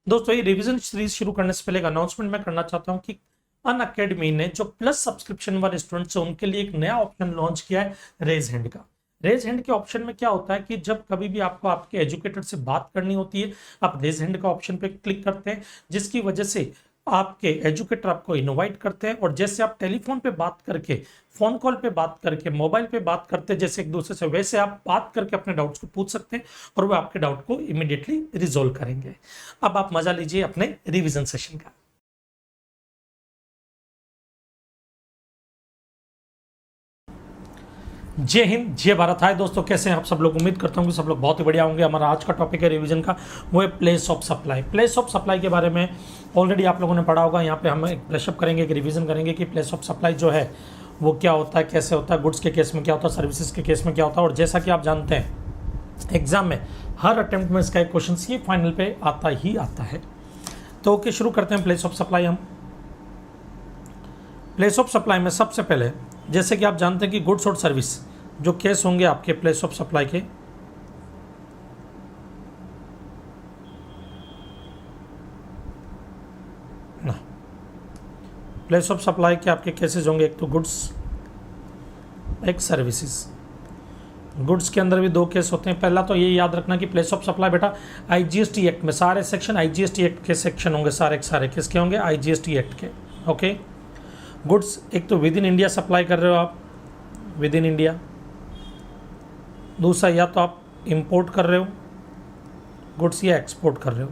दोस्तों ये revision series शुरू करने से पहले एक अनाउंसमेंट मैं करना चाहता हूं कि अनअकैडमी ने जो प्लस सब्सक्रिप्शन वाले स्टूडेंट्स हैं उनके लिए एक नया ऑप्शन लॉन्च किया है रेज हैंड का। रेज हैंड के ऑप्शन में क्या होता है कि जब कभी भी आपको आपके एजुकेटर से बात करनी होती है, आप रेज हैंड का ऑप्शन पे क्लिक करते हैं, जिसकी वजह से आपके एजुकेटर आपको इनवाइट करते हैं और जैसे आप टेलीफोन पे बात करके, फोन कॉल पे बात करके, मोबाइल पे बात करते हैं जैसे एक दूसरे से, वैसे आप बात करके अपने डाउट्स को पूछ सकते हैं और वो आपके डाउट को इमीडिएटली रिजोल्व करेंगे। अब आप मजा लीजिए अपने रिवीजन सेशन का। जय हिंद, जय भारत। हाय दोस्तों, कैसे हैं आप सब लोग? उम्मीद करता हूँ कि सब लोग बहुत ही बढ़िया होंगे। हमारा आज का टॉपिक है रिवीजन का, वो है place of supply. Place of supply के बारे में ऑलरेडी आप लोगों ने पढ़ा होगा। यहाँ पे हम एक ब्रशअप करेंगे, एक रिवीजन करेंगे कि प्लेस ऑफ सप्लाई जो है वो क्या होता है, कैसे होता है, गुड्स के केस में क्या होता है, सर्विसेज के केस में क्या होता है। और जैसा कि आप जानते हैं एग्जाम में हर अटेम्प्ट में इसका एक क्वेश्चन ये फाइनल पे आता ही आता है। तो ओके, शुरू करते हैं प्लेस ऑफ सप्लाई। हम प्लेस ऑफ सप्लाई में सबसे पहले, जैसे कि आप जानते हैं कि गुड्स और सर्विस जो केस होंगे आपके प्लेस ऑफ सप्लाई के, ना प्लेस ऑफ सप्लाई के आपके केसेस होंगे, एक तो गुड्स, एक सर्विसेज। गुड्स के अंदर भी दो केस होते हैं। पहला तो ये याद रखना कि प्लेस ऑफ सप्लाई बेटा आईजीएसटी एक्ट में, सारे सेक्शन आईजीएसटी एक्ट के सेक्शन होंगे, सारे किसके होंगे? आईजीएसटी एक्ट के। ओके, गुड्स एक तो विद इन इंडिया सप्लाई कर रहे हो आप, विद इन इंडिया। दूसरा, या तो आप इंपोर्ट कर रहे हो गुड्स या एक्सपोर्ट कर रहे हो,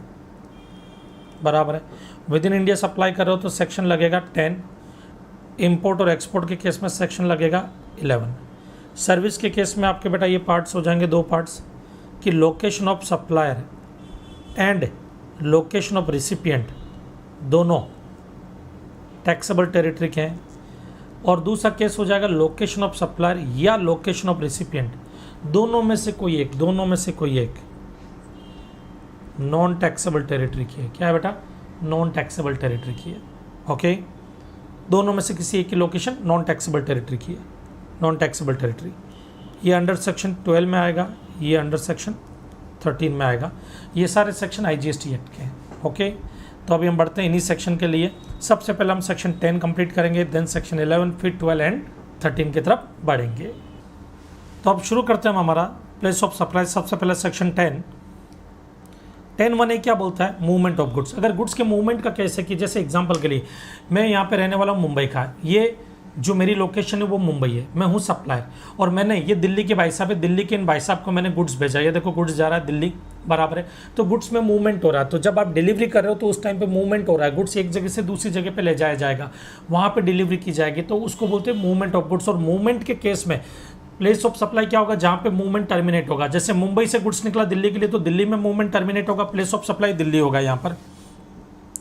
बराबर है। विद इन इंडिया सप्लाई कर रहे हो तो सेक्शन लगेगा 10, इंपोर्ट और एक्सपोर्ट के केस में सेक्शन लगेगा 11। सर्विस के केस में आपके बेटा ये पार्ट्स हो जाएंगे, दो पार्ट्स, कि location of supplier and location of recipient दोनों टैक्सेबल टेरिटरी के हैं। और दूसरा केस हो जाएगा लोकेशन ऑफ सप्लायर या लोकेशन ऑफ रिसिपिएंट, दोनों में से कोई एक, दोनों में से कोई एक नॉन टैक्सेबल टेरिटरी की है। क्या है बेटा? नॉन टैक्सेबल टेरिटरी की है। ओके, दोनों में से किसी एक की लोकेशन नॉन टैक्सेबल टेरिटरी की है, नॉन टैक्सेबल टेरिटरी। ये अंडर सेक्शन 12 में आएगा, ये अंडर सेक्शन 13 में आएगा। ये सारे सेक्शन आईजीएसटी एक्ट के हैं। ओके, तो अभी हम बढ़ते हैं इन्हीं सेक्शन के लिए। सबसे पहले हम सेक्शन 10 कंप्लीट करेंगे, देन सेक्शन 11, फिर 12 एंड 13 की तरफ बढ़ेंगे। तो अब शुरू करते हैं हम हमारा प्लेस ऑफ सप्लाई। सबसे पहले सेक्शन 10(1) क्या बोलता है? Movement of goods. अगर गुड्स के मूवमेंट का कैसे कि जैसे एग्जांपल के लिए मैं यहाँ पे रहने वाला हूँ मुंबई का, ये जो मेरी लोकेशन है वो मुंबई है, मैं हूँ सप्लायर और मैंने, ये दिल्ली के भाई साहब है, दिल्ली के इन भाई साहब को मैंने गुड्स भेजा, ये देखो गुड्स जा रहा है दिल्ली, बराबर है। तो गुड्स में मूवमेंट हो रहा है, तो जब आप डिलीवरी कर रहे हो तो उस टाइम पे मूवमेंट हो रहा है, गुड्स एक जगह से दूसरी जगह पे ले जाया जाएगा, वहाँ पे डिलीवरी की जाएगी, तो उसको बोलते हैं मूवमेंट ऑफ गुड्स। और मूवमेंट के केस में प्लेस ऑफ सप्लाई क्या होगा? जहाँ पे मूवमेंट टर्मिनेट होगा। जैसे मुंबई से गुड्स निकला दिल्ली के लिए तो दिल्ली में मूवमेंट टर्मिनेट होगा, प्लेस ऑफ सप्लाई दिल्ली होगा। यहाँ पर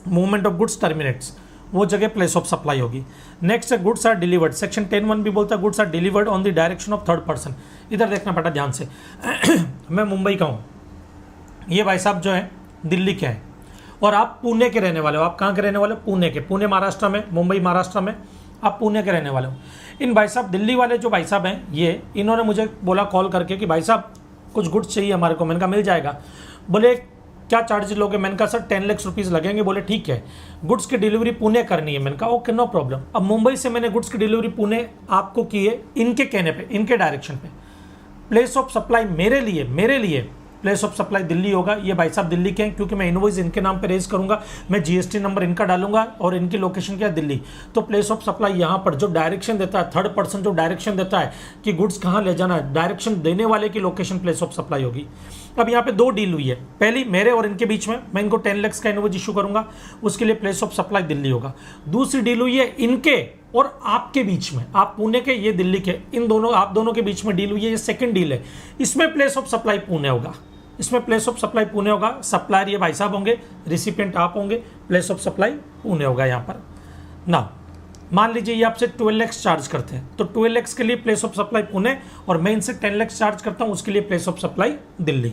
मूवमेंट ऑफ गुड्स टर्मिनेट्स, वो जगह प्लेस ऑफ सप्लाई होगी। नेक्स्ट है गुड्स आर डिलीवर्ड। सेक्शन 10(1) भी बोलता है goods are delivered on the direction of third person. इधर देखना बेटा ध्यान से मैं मुंबई का हूँ, ये भाई साहब जो है दिल्ली के हैं और आप पुणे के रहने वाले हो। आप कहाँ के रहने वाले हो? पुणे के। पुणे महाराष्ट्र में, मुंबई महाराष्ट्र में, आप पुणे के रहने वाले हो। इन भाई साहब दिल्ली वाले जो भाई साहब हैं, ये इन्होंने मुझे बोला कॉल करके कि भाई साहब कुछ गुड्स चाहिए हमारे को। मैंने कहा मिल जाएगा। बोले क्या चार्जेस लोगे? मैंने कहा सर 10 लाख रुपीज़ लगेंगे। बोले ठीक है, गुड्स की डिलीवरी पुणे करनी है। मैंने कहा ओके नो प्रॉब्लम। अब मुंबई से मैंने गुड्स की डिलीवरी पुणे आपको की है, इनके कहने पे, इनके डायरेक्शन पे। प्लेस ऑफ सप्लाई मेरे लिए प्लेस ऑफ सप्लाई दिल्ली होगा। ये भाई साहब दिल्ली के हैं क्योंकि मैं इनवॉइस इनके नाम पे रेज करूंगा, मैं जीएसटी नंबर इनका डालूंगा और इनकी लोकेशन क्या है? दिल्ली। तो प्लेस ऑफ सप्लाई यहाँ पर जो डायरेक्शन देता है, थर्ड पर्सन जो डायरेक्शन देता है कि गुड्स कहाँ ले जाना है, डायरेक्शन देने वाले की लोकेशन प्लेस ऑफ सप्लाई होगी। अब यहाँ पे दो डील हुई है, पहली मेरे और इनके बीच में, मैं इनको 10 लाख का इनवॉइस इशू करूंगा, उसके लिए प्लेस ऑफ सप्लाई दिल्ली होगा। दूसरी डील हुई है इनके और आपके बीच में, आप पुणे के, ये दिल्ली के, इन दोनों, आप दोनों के बीच में डील हुई है, ये सेकंड डील है। इसमें प्लेस ऑफ सप्लाई पुणे होगा, इसमें प्लेस ऑफ सप्लाई पुणे होगा। सप्लायर ये भाई साहब होंगे, रिसिपिएंट आप होंगे, प्लेस ऑफ सप्लाई पुणे होगा यहाँ पर ना। मान लीजिए ये आपसे 12 लाख चार्ज करते हैं, तो 12 लाख के लिए प्लेस ऑफ सप्लाई पुणे और मैं इनसे 10 लाख चार्ज करता हूँ, उसके लिए place of supply Delhi.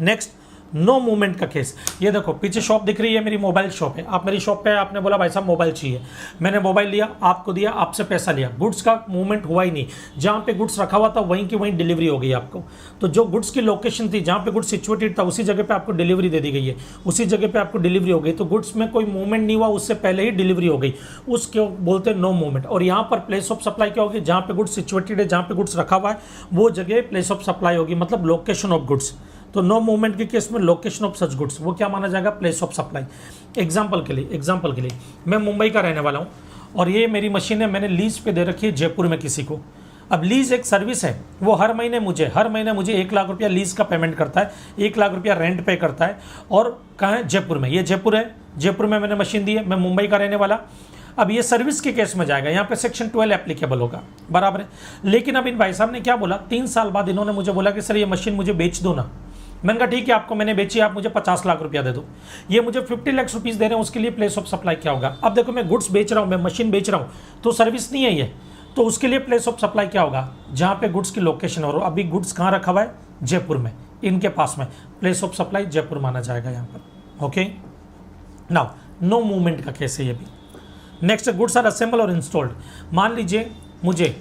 Next no movement का केस। ये देखो पीछे शॉप दिख रही है, मेरी मोबाइल शॉप है, आप मेरी शॉप पे आपने बोला भाई साहब मोबाइल चाहिए, मैंने मोबाइल लिया, आपको दिया, आपसे पैसा लिया, गुड्स का मूवमेंट हुआ ही नहीं। जहाँ पे गुड्स रखा हुआ था वहीं की वहीं डिलीवरी हो गई आपको। तो जो गुड्स की लोकेशन थी, जहाँ पे गुड्स सिचुएटेड था, उसी जगह पे आपको डिलीवरी दे दी गई है, उसी जगह पे आपको डिलीवरी हो गई। तो गुड्स में कोई मूवमेंट नहीं हुआ, उससे पहले ही डिलीवरी हो गई, उसको बोलते हैं नो मूवमेंट। और यहाँ पर प्लेस ऑफ सप्लाई क्या होगी, जहाँ पे गुड्स सिचुएटेड है, जहाँ पे गुड्स रखा हुआ है वो जगह प्लेस ऑफ सप्लाई होगी, मतलब लोकेशन ऑफ गुड्स। तो नो मूवमेंट के केस में लोकेशन ऑफ सच गुड्स वो क्या माना जाएगा, प्लेस ऑफ सप्लाई। एग्जांपल के लिए मैं मुंबई का रहने वाला हूँ और ये मेरी मशीन है, मैंने लीज पे दे रखी है जयपुर में किसी को। अब लीज एक सर्विस है, वो हर महीने मुझे 1 लाख रुपया लीज का पेमेंट करता है, 1 लाख रुपया रेंट पे करता है। और कहाँ है, जयपुर में। ये जयपुर है, जयपुर में मैंने मशीन दी है, मैं मुंबई का रहने वाला। अब ये सर्विस के केस में जाएगा, यहाँ पे सेक्शन 12 एप्लीकेबल होगा, बराबर है। लेकिन अब इन भाई साहब ने क्या बोला, 3 साल बाद इन्होंने मुझे बोला कि सर ये मशीन मुझे बेच दो ना। मैंने कहा ठीक है, आपको मैंने बेची, आप मुझे 50 लाख रुपया दे दो। ये मुझे 50 लाख रुपीस दे रहे हैं, उसके लिए प्लेस ऑफ सप्लाई क्या होगा। अब देखो मैं गुड्स बेच रहा हूँ, मैं मशीन बेच रहा हूँ, तो सर्विस नहीं है ये, तो उसके लिए प्लेस ऑफ सप्लाई क्या होगा, जहाँ पे गुड्स की लोकेशन हो। अभी गुड्स कहाँ रखा हुआ है, जयपुर में, इनके पास में, प्लेस ऑफ सप्लाई जयपुर माना जाएगा यहाँ पर। ओके, नाउ नो मूवमेंट का केस है ये भी। नेक्स्ट, गुड्स आर असेंबल और इंस्टॉल्ड। मान लीजिए मुझे,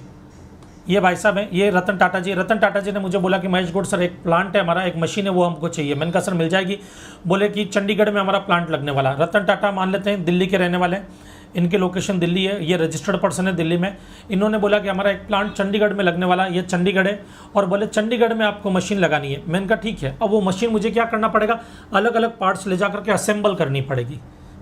ये भाई साहब है, ये रतन टाटा जी ने मुझे बोला कि महेश गौड़ सर एक प्लांट है हमारा, एक मशीन है, वो हमको चाहिए। मैंने कहा सर मिल जाएगी। बोले कि चंडीगढ़ में हमारा प्लांट लगने वाला। रतन टाटा मान लेते हैं दिल्ली के रहने वाले हैं, इनकी लोकेशन दिल्ली है, ये रजिस्टर्ड पर्सन है दिल्ली में। इन्होंने बोला कि हमारा एक प्लांट चंडीगढ़ में लगने वाला, ये चंडीगढ़ है, और बोले चंडीगढ़ में आपको मशीन लगानी है। मैंने कहा ठीक है। अब वो मशीन मुझे क्या करना पड़ेगा, अलग अलग पार्ट्स ले जाकर के असेंबल करनी पड़ेगी,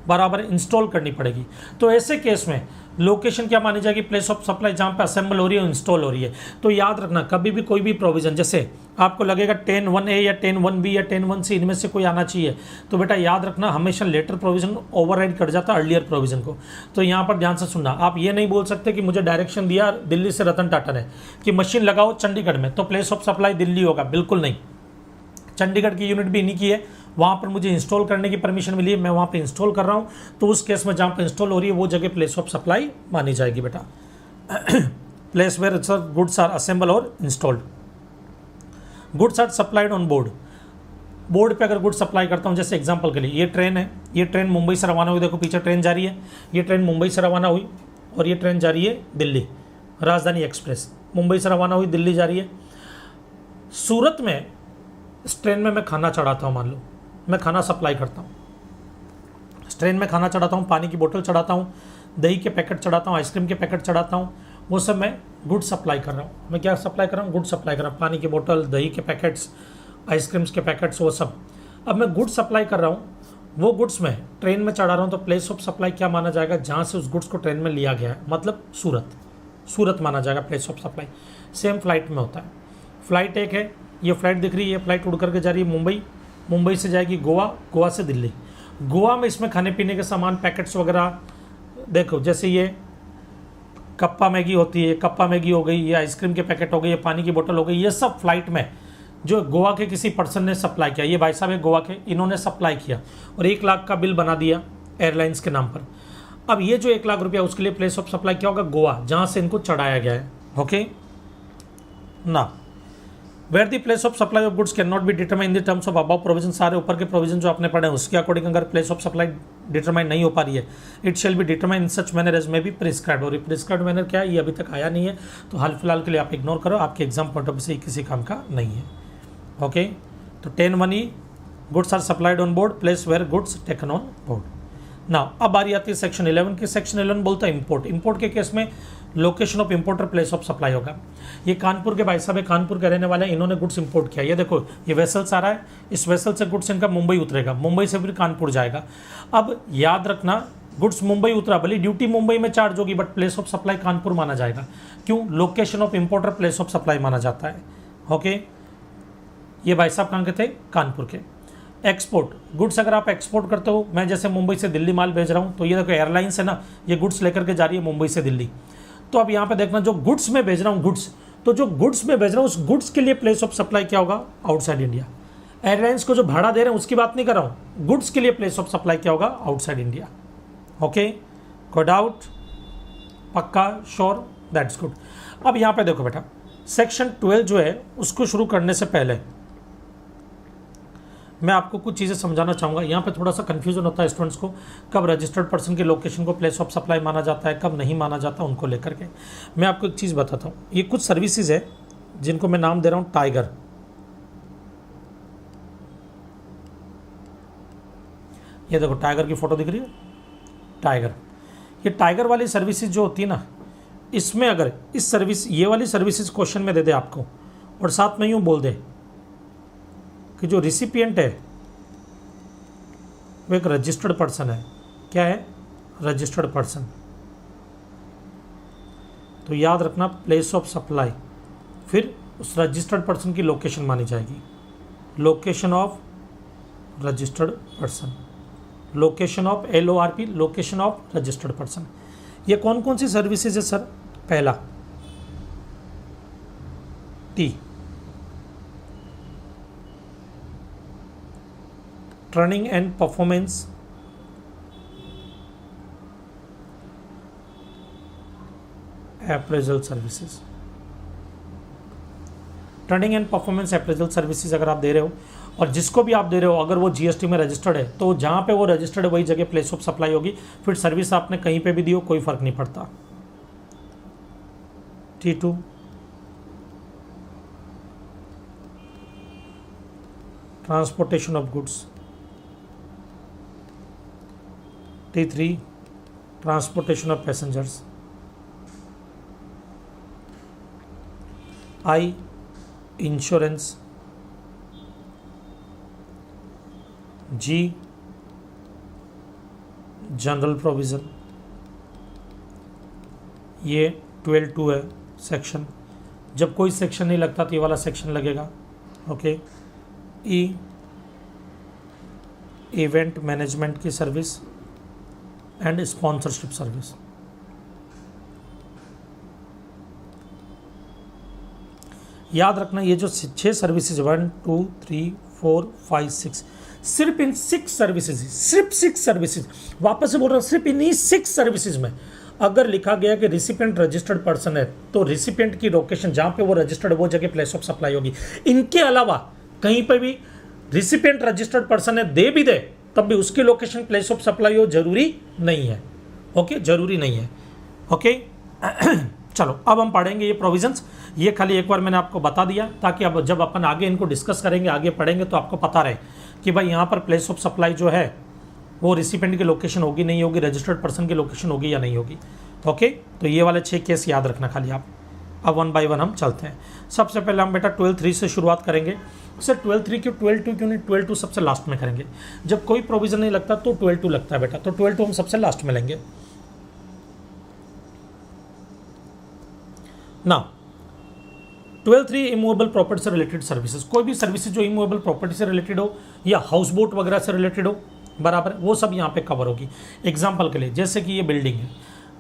बराबर इंस्टॉल करनी पड़ेगी। तो ऐसे केस में लोकेशन क्या मानी जाएगी, प्लेस ऑफ सप्लाई, जहाँ पे असेंबल हो रही है, इंस्टॉल हो रही है। तो याद रखना कभी भी कोई भी प्रोविजन, जैसे आपको लगेगा 10(1)A या 10(1)B या 10(1)C इनमें से कोई आना चाहिए, तो बेटा याद रखना हमेशा लेटर प्रोविजन ओवरराइड कर जाता है अर्लियर प्रोविजन को। तो यहाँ पर ध्यान से सुनना, आप ये नहीं बोल सकते कि मुझे डायरेक्शन दिया दिल्ली से रतन टाटा ने कि मशीन लगाओ चंडीगढ़ में, तो प्लेस ऑफ सप्लाई दिल्ली होगा, बिल्कुल नहीं। चंडीगढ़ की यूनिट भी इन्हीं की है, वहाँ पर मुझे इंस्टॉल करने की परमिशन मिली है, मैं वहाँ पे इंस्टॉल कर रहा हूँ, तो उस केस में जहाँ पे इंस्टॉल हो रही है वो जगह प्लेस ऑफ सप्लाई मानी जाएगी बेटा। Place where goods are assemble और installed. Goods are supplied on board. Board पे अगर गुड्स सप्लाई करता हूँ, जैसे एग्जांपल के लिए ये ट्रेन है, ये ट्रेन मुंबई से रवाना हुई, देखो पीछे ट्रेन जा रही है, ये ट्रेन मुंबई से रवाना हुई और ये ट्रेन जा रही है दिल्ली, राजधानी एक्सप्रेस मुंबई से रवाना हुई, दिल्ली जा रही है। सूरत में इस ट्रेन में मैं खाना चढ़ाता हूँ, मान लो मैं खाना सप्लाई करता हूँ, इस ट्रेन में खाना चढ़ाता हूँ, पानी की बोतल चढ़ाता हूँ, दही के पैकेट चढ़ाता हूँ, आइसक्रीम के पैकेट चढ़ाता हूँ, वो सब मैं गुड सप्लाई कर रहा हूँ। मैं क्या सप्लाई कर रहा हूँ, गुड सप्लाई कर रहा हूँ, पानी की बोतल, दही के पैकेट्स, आइसक्रीम्स के पैकेट्स, वो सब। अब मैं गुड सप्लाई कर रहा हूँ, वो गुड्स में ट्रेन में चढ़ा रहा हूँ, तो प्लेस ऑफ सप्लाई क्या माना जाएगा, जहाँ से उस गुड्स को ट्रेन में लिया गया है, मतलब सूरत माना जाएगा place of supply. Same flight में होता है। फ्लाइट एक है, ये फ्लाइट दिख रही है, ये फ्लाइट उड़ करके जा रही है मुंबई, मुंबई से जाएगी गोवा, गोवा से दिल्ली। गोवा में इसमें खाने पीने के सामान, पैकेट्स वगैरह, देखो जैसे ये कप्पा मैगी होती है, कप्पा मैगी हो गई, ये आइसक्रीम के पैकेट हो गए, ये पानी की बोतल हो गई, ये सब फ्लाइट में जो गोवा के किसी पर्सन ने सप्लाई किया। ये भाई साहब है गोवा के, इन्होंने सप्लाई किया और 1 लाख का बिल बना दिया एयरलाइंस के नाम पर। अब ये जो 1 लाख रुपया, उसके लिए प्लेस ऑफ सप्लाई क्या होगा, गोवा, जहाँ से इनको चढ़ाया गया है। ओके ना, where the place of supply of goods can not be determine in the terms of above provision. सारे ऊपर के प्रोविजन जो आपने पढ़े हैं उसके अकॉर्डिंग अगर प्लेस ऑफ सप्लाई डिटरमाइन नहीं हो पा रही है, it shall be determine in such manner as may be prescribed. और प्रिस्क्राइब्ड मैनर क्या है, ये अभी तक आया नहीं है, तो हाल फिलहाल के लिए आप इग्नोर करो, आपके एग्जाम पॉइंट ऑफ व्यू से किसी काम का नहीं है। ओके, तो 10(1)E goods are supplied on board, place where goods taken on board. Now अब बारी आती है सेक्शन 11 की। सेक्शन 11 बोलता है इंपोर्ट। इंपोर्ट के केस में location of importer place of supply होगा। ये कानपुर के भाई साहब है, कानपुर के रहने वाले हैं, इन्होंने गुड्स इंपोर्ट किया। ये देखो ये वेसल्स आ रहा है, इस वेसल से गुड्स इनका मुंबई उतरेगा, मुंबई से फिर कानपुर जाएगा। अब याद रखना गुड्स मुंबई उतरा, भले ड्यूटी मुंबई में चार्ज होगी, but place of supply Kanpur माना जाएगा। क्यों, location of importer place of supply माना जाता है। ओके, ये भाई साहब कहाँ के थे, कानपुर के। एक्सपोर्ट, गुड्स अगर आप एक्सपोर्ट करते हो, मैं जैसे मुंबई से दिल्ली माल भेज रहा हूँ, तो ये देखो एयरलाइंस है ना, ये गुड्स लेकर के जा रही है मुंबई से दिल्ली। तो अब यहाँ पे देखना, जो गुड्स में भेज रहा हूँ गुड्स, तो जो गुड्स में भेज रहा हूँ उस गुड्स के लिए प्लेस ऑफ सप्लाई क्या होगा, आउटसाइड इंडिया। एयरलाइंस को जो भाड़ा दे रहे हैं उसकी बात नहीं कर रहा हूँ, गुड्स के लिए प्लेस ऑफ सप्लाई क्या होगा, आउटसाइड इंडिया। ओके, कोई डाउट, पक्का, श्योर, दैट्स गुड। अब यहाँ पे देखो बेटा, सेक्शन 12 जो है उसको शुरू करने से पहले मैं आपको कुछ चीज़ें समझाना चाहूँगा। यहाँ पे थोड़ा सा कन्फ्यूजन होता है स्टूडेंट्स को, कब रजिस्टर्ड पर्सन की लोकेशन को प्लेस ऑफ सप्लाई माना जाता है, कब नहीं माना जाता, उनको लेकर के मैं आपको एक चीज़ बताता हूँ। ये कुछ सर्विसेज है जिनको मैं नाम दे रहा हूँ टाइगर। ये देखो टाइगर की फोटो दिख रही है, टाइगर। ये टाइगर वाली सर्विसेज जो होती है ना, इसमें अगर इस सर्विस, ये वाली सर्विसेज क्वेश्चन में दे दे आपको और साथ में यूँ बोल दे कि जो रिसिपिएंट है वो एक रजिस्टर्ड पर्सन है। क्या है? Registered person. तो याद रखना प्लेस ऑफ सप्लाई, फिर उस रजिस्टर्ड पर्सन की लोकेशन मानी जाएगी, location of registered person, location of LORP, location of registered person. ये कौन कौन सी सर्विसेज है सर? पहला T, training and performance appraisal services. Training and performance appraisal services अगर आप दे रहे हो और जिसको भी आप दे रहे हो अगर वो GST में रजिस्टर्ड है, तो जहाँ पे वो रजिस्टर्ड है वही जगह प्लेस ऑफ सप्लाई होगी। फिर सर्विस आपने कहीं पे भी दी हो कोई फर्क नहीं पड़ता। T2, transportation of goods. T3, transportation of passengers. I, insurance. G, general provision. ये 12(2) है सेक्शन। जब कोई सेक्शन नहीं लगता तो ये वाला सेक्शन लगेगा। ओके। E, इवेंट मैनेजमेंट की सर्विस एंड स्पॉन्सरशिप सर्विस। याद रखना ये जो 6 सर्विसेज 1 2 3 4 5 6, सिर्फ इन 6 सर्विसेज, सिर्फ 6 सर्विसेज, वापस से बोल रहा हूँ, सिर्फ इन्हीं 6 सर्विसेज में अगर लिखा गया कि रिसिपिएंट रजिस्टर्ड पर्सन है तो रिसिपिएंट की लोकेशन जहाँ पे वो रजिस्टर्ड है वो जगह प्लेस ऑफ सप्लाई होगी। इनके अलावा कहीं पर भी रिसिपिएंट रजिस्टर्ड पर्सन है, दे भी दे तब भी उसकी लोकेशन प्लेस ऑफ सप्लाई हो जरूरी नहीं है। ओके, जरूरी नहीं है। ओके चलो अब हम पढ़ेंगे ये प्रोविजंस। ये खाली एक बार मैंने आपको बता दिया ताकि अब जब अपन आगे इनको डिस्कस करेंगे, आगे पढ़ेंगे तो आपको पता रहे कि भाई यहाँ पर प्लेस ऑफ सप्लाई जो है वो रिसिपेंट की लोकेशन होगी नहीं होगी, रजिस्टर्ड पर्सन की लोकेशन होगी या नहीं होगी। ओके, तो ये वाले 6 केस याद रखना खाली आप। अब 1 बाय 1 हम चलते हैं। सबसे पहले हम बेटा 12(3) से शुरुआत करेंगे। सर 12(3) क्यों, 12(2) क्यों नहीं? 12(2) सबसे लास्ट में करेंगे। जब कोई प्रोविजन नहीं लगता तो 12(2) लगता है बेटा, तो 12(2) हम सबसे लास्ट में लेंगे ना। 12(3) इमूवेबल प्रॉपर्टी से रिलेटेड सर्विसेज, कोई भी सर्विसेज जो इमूवेबल प्रॉपर्टी से रिलेटेड हो या हाउस बोट वगैरह से रिलेटेड हो, बराबर, वो सब यहाँ पे कवर होगी। एग्जांपल के लिए जैसे कि ये बिल्डिंग है,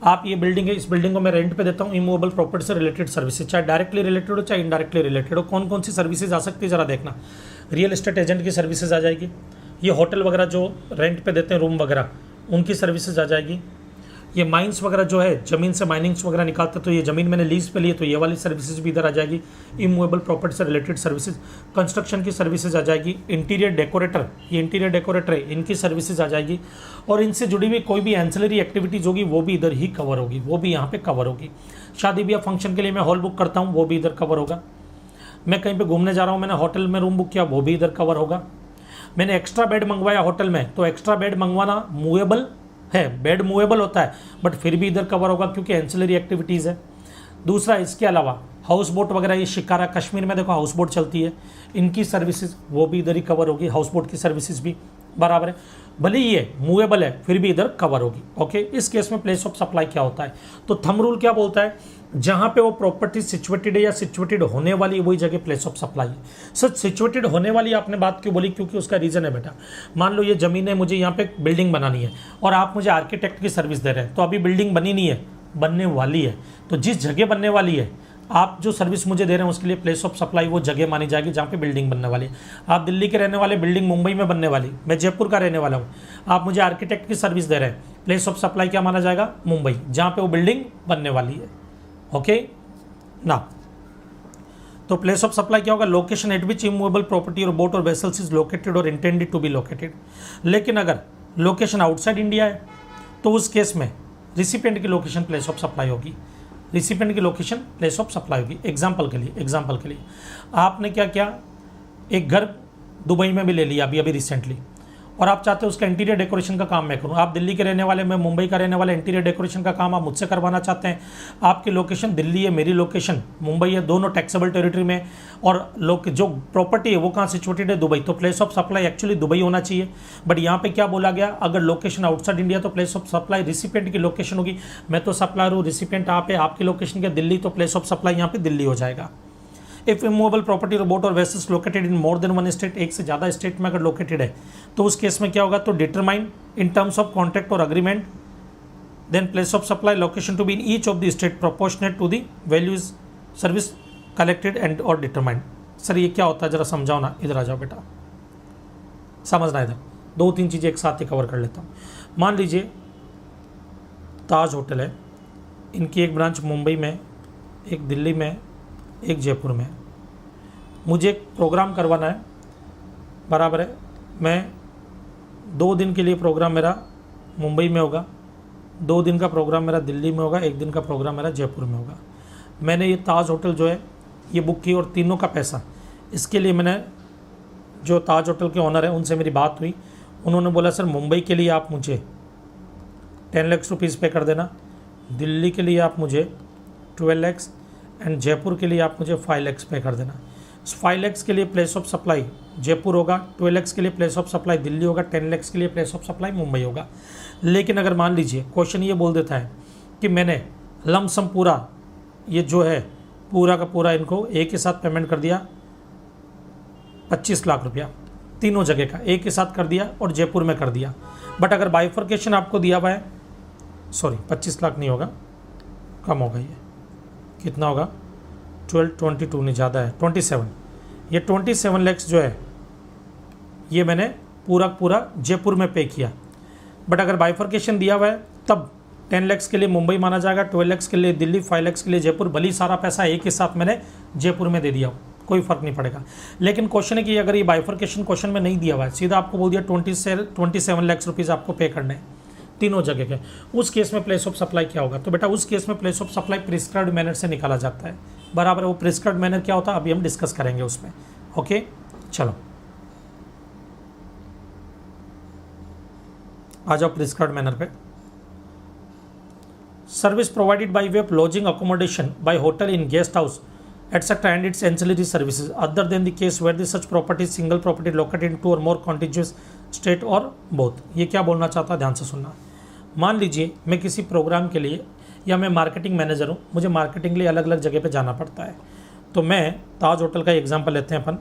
आप ये बिल्डिंग है, इस बिल्डिंग को मैं रेंट पे देता हूँ, इमूवेबल प्रॉपर्टी से रिलेटेड सर्विसेज, चाहे डायरेक्टली रिलेटेड हो चाहे इनडायरेक्टली रिलेटेड हो। कौन कौन सी सर्विसेज आ सकती है जरा देखना। रियल एस्टेट एजेंट की सर्विसेज आ जाएगी, ये होटल वगैरह जो रेंट पे देते हैं रूम वगैरह उनकी सर्विसेज आ जाएगी, ये माइंस वगैरह जो है ज़मीन से माइनिंग्स वगैरह निकालते तो ये ज़मीन मैंने लीज पे ली है तो ये वाली सर्विसेज भी इधर आ जाएगी। इमूवेबल प्रॉपर्टी से रिलेटेड सर्विसेज, कंस्ट्रक्शन की सर्विसेज आ जाएगी, इंटीरियर डेकोरेटर, ये इंटीरियर डेकोरेटर है इनकी सर्विसेज आ जाएगी, और इनसे जुड़ी हुई कोई भी एंसिलरी एक्टिविटीज़ होगी वो भी इधर ही कवर होगी, वो भी यहाँ पर कवर होगी। शादी ब्याह फंक्शन के लिए मैं हॉल बुक करता हूँ वो भी इधर कवर होगा। मैं कहीं पर घूमने जा रहा हूँ, मैंने होटल में रूम बुक किया वो भी इधर कवर होगा। मैंने एक्स्ट्रा बेड मंगवाया होटल में तो एक्स्ट्रा बेड मंगवाना मूवेबल है, बेड मूवेबल होता है बट फिर भी इधर कवर होगा क्योंकि एंसिलरी एक्टिविटीज़ है। दूसरा, इसके अलावा हाउस बोट वगैरह, ये शिकारा कश्मीर में देखो हाउस बोट चलती है, इनकी सर्विसेज वो भी इधर ही कवर होगी, हाउस बोट की सर्विसेज भी, बराबर है। भले ये मूवेबल है फिर भी इधर कवर होगी। ओके, इस केस में प्लेस ऑफ सप्लाई क्या होता है, तो थंब रूल क्या बोलता है, जहां पे वो प्रॉपर्टी सिचुएटेड है या सिचुएटेड होने वाली वही जगह प्लेस ऑफ सप्लाई है। सर सिचुएटेड होने वाली आपने बात क्यों बोली, क्योंकि उसका रीजन है बेटा। मान लो ये जमीन है, मुझे यहाँ पे बिल्डिंग बनानी है और आप मुझे आर्किटेक्ट की सर्विस दे रहे हैं, तो अभी बिल्डिंग बनी नहीं है, बनने वाली है, तो जिस जगह बनने वाली है आप जो सर्विस मुझे दे रहे हैं उसके लिए प्लेस ऑफ सप्लाई वो जगह मानी जाएगी जहाँ पे बिल्डिंग बनने वाली है। आप दिल्ली के रहने वाले, बिल्डिंग मुंबई में बनने वाली, मैं जयपुर का रहने वाला हूँ, आप मुझे आर्किटेक्ट की सर्विस दे रहे हैं, प्लेस ऑफ सप्लाई क्या माना जाएगा, मुंबई, जहाँ पे वो बिल्डिंग बनने वाली है। ओके ना, तो प्लेस ऑफ सप्लाई क्या होगा, लोकेशन एट विच इमूवेबल प्रॉपर्टी और बोट और वेसल्स इज लोकेटेड और इंटेंडेड टू बी लोकेटेड। लेकिन अगर लोकेशन आउटसाइड इंडिया है तो उस केस में रिसिपिएंट की लोकेशन प्लेस ऑफ सप्लाई होगी, रिसिपिएंट की लोकेशन प्लेस ऑफ सप्लाई होगी। एग्जाम्पल के लिए आपने क्या किया, एक घर दुबई में भी ले लिया अभी रिसेंटली, और आप चाहते हो उसका इंटीरियर डेकोरेशन का काम मैं करूं। आप दिल्ली के रहने वाले, मैं मुंबई का रहने वाला, इंटीरियर डेकोरेशन का काम आप मुझसे करवाना चाहते हैं। आपकी लोकेशन दिल्ली है, मेरी लोकेशन मुंबई है, दोनों टैक्सेबल टेरिटरी में, और जो प्रॉपर्टी है वो कहाँ सिचुएटेड है, दुबई। तो place of supply actually Dubai होना चाहिए, बट यहाँ पे क्या बोला गया, अगर लोकेशन आउटसाइड इंडिया तो प्लेस ऑफ सप्लाई रिसिपिएंट की लोकेशन होगी। मैं तो सप्लायर हूँ, रिसिपिएंट आप है, आपकी लोकेशन क्या दिल्ली, तो प्लेस ऑफ सप्लाई यहाँ पे दिल्ली हो जाएगा। इफ इमूवेबल प्रॉपर्टी और बोट और vessels located in more than one state, एक से ज़्यादा स्टेट में अगर लोकेटेड है तो उस केस में क्या होगा, तो determine in terms of contract और agreement then place of supply location to be in each of the state proportionate to the values service collected and और डिटरमाइंड। सर ये क्या होता है, जरा समझाओ ना, इधर आ जाओ बेटा, समझना इधर, 2-3 चीज़ें एक साथ ही कवर कर लेता हूँ। मान लीजिए ताज होटल है, इनकी एक ब्रांच मुंबई में, एक दिल्ली में, एक जयपुर में। मुझे एक प्रोग्राम करवाना है, बराबर है। मैं 2 दिन के लिए प्रोग्राम मेरा मुंबई में होगा, 2 दिन का प्रोग्राम मेरा दिल्ली में होगा, 1 दिन का प्रोग्राम मेरा जयपुर में होगा। मैंने ये ताज होटल जो है ये बुक की, और तीनों का पैसा इसके लिए मैंने जो ताज होटल के ओनर है उनसे मेरी बात हुई। उन्होंने बोला सर मुंबई के लिए आप मुझे 10 लाख रुपीज़ पे कर देना, दिल्ली के लिए आप मुझे 12 लाख एंड जयपुर के लिए आप मुझे 5 लाख पे कर देना। 5 लाख के लिए प्लेस ऑफ सप्लाई जयपुर होगा, 12 लाख के लिए प्लेस ऑफ सप्लाई दिल्ली होगा, 10 लाख के लिए प्लेस ऑफ सप्लाई मुंबई होगा। लेकिन अगर मान लीजिए क्वेश्चन ये बोल देता है कि मैंने लमसम पूरा ये जो है पूरा का पूरा इनको एक के साथ पेमेंट कर दिया 25 लाख रुपया, तीनों जगह का एक के साथ कर दिया और जयपुर में कर दिया। बट अगर बाइफर्केशन आपको दिया हुआ है, सॉरी 25 लाख नहीं होगा, कम होगा, ये कितना होगा 22 नहीं, ज़्यादा है 27। ये 27 लाख जो है ये मैंने पूरा जयपुर में पे किया। बट अगर बाइफर्केशन दिया हुआ है तब 10 लाख के लिए मुंबई माना जाएगा, 12 लाख के लिए दिल्ली, 5 लाख के लिए जयपुर। भली सारा पैसा एक ही साथ मैंने जयपुर में दे दिया, कोई फ़र्क नहीं पड़ेगा। लेकिन क्वेश्चन है कि अगर ये बाइफर्केशन क्वेश्चन में नहीं दिया हुआ है, सीधा आपको बोल दिया 27 लाख रुपीज़ आपको पे करने हैं तीनों जगह के, उस केस में प्लेस ऑफ सप्लाई क्या होगा? तो बेटा उस केस में place of supply prescribed manner से निकाला जाता है, बराबर। वो प्रिस्क्राइब्ड मैनर क्या होता है अभी हम डिस्कस करेंगे उसमें। ओके चलो आ जाओ प्रिस्क्राइब्ड मैनर पे। Service provided by way of lodging accommodation by hotel inn guest house etc and its ancillary services other than the case where the such property is single property located in 2 or more contiguous state or both। ये क्या बोलना चाहता है, ध्यान से सुनना। मान लीजिए मैं किसी प्रोग्राम के लिए या मैं मार्केटिंग मैनेजर हूँ, मुझे मार्केटिंग के लिए अलग अलग जगह पे जाना पड़ता है। तो मैं ताज होटल का एग्जांपल लेते हैं अपन।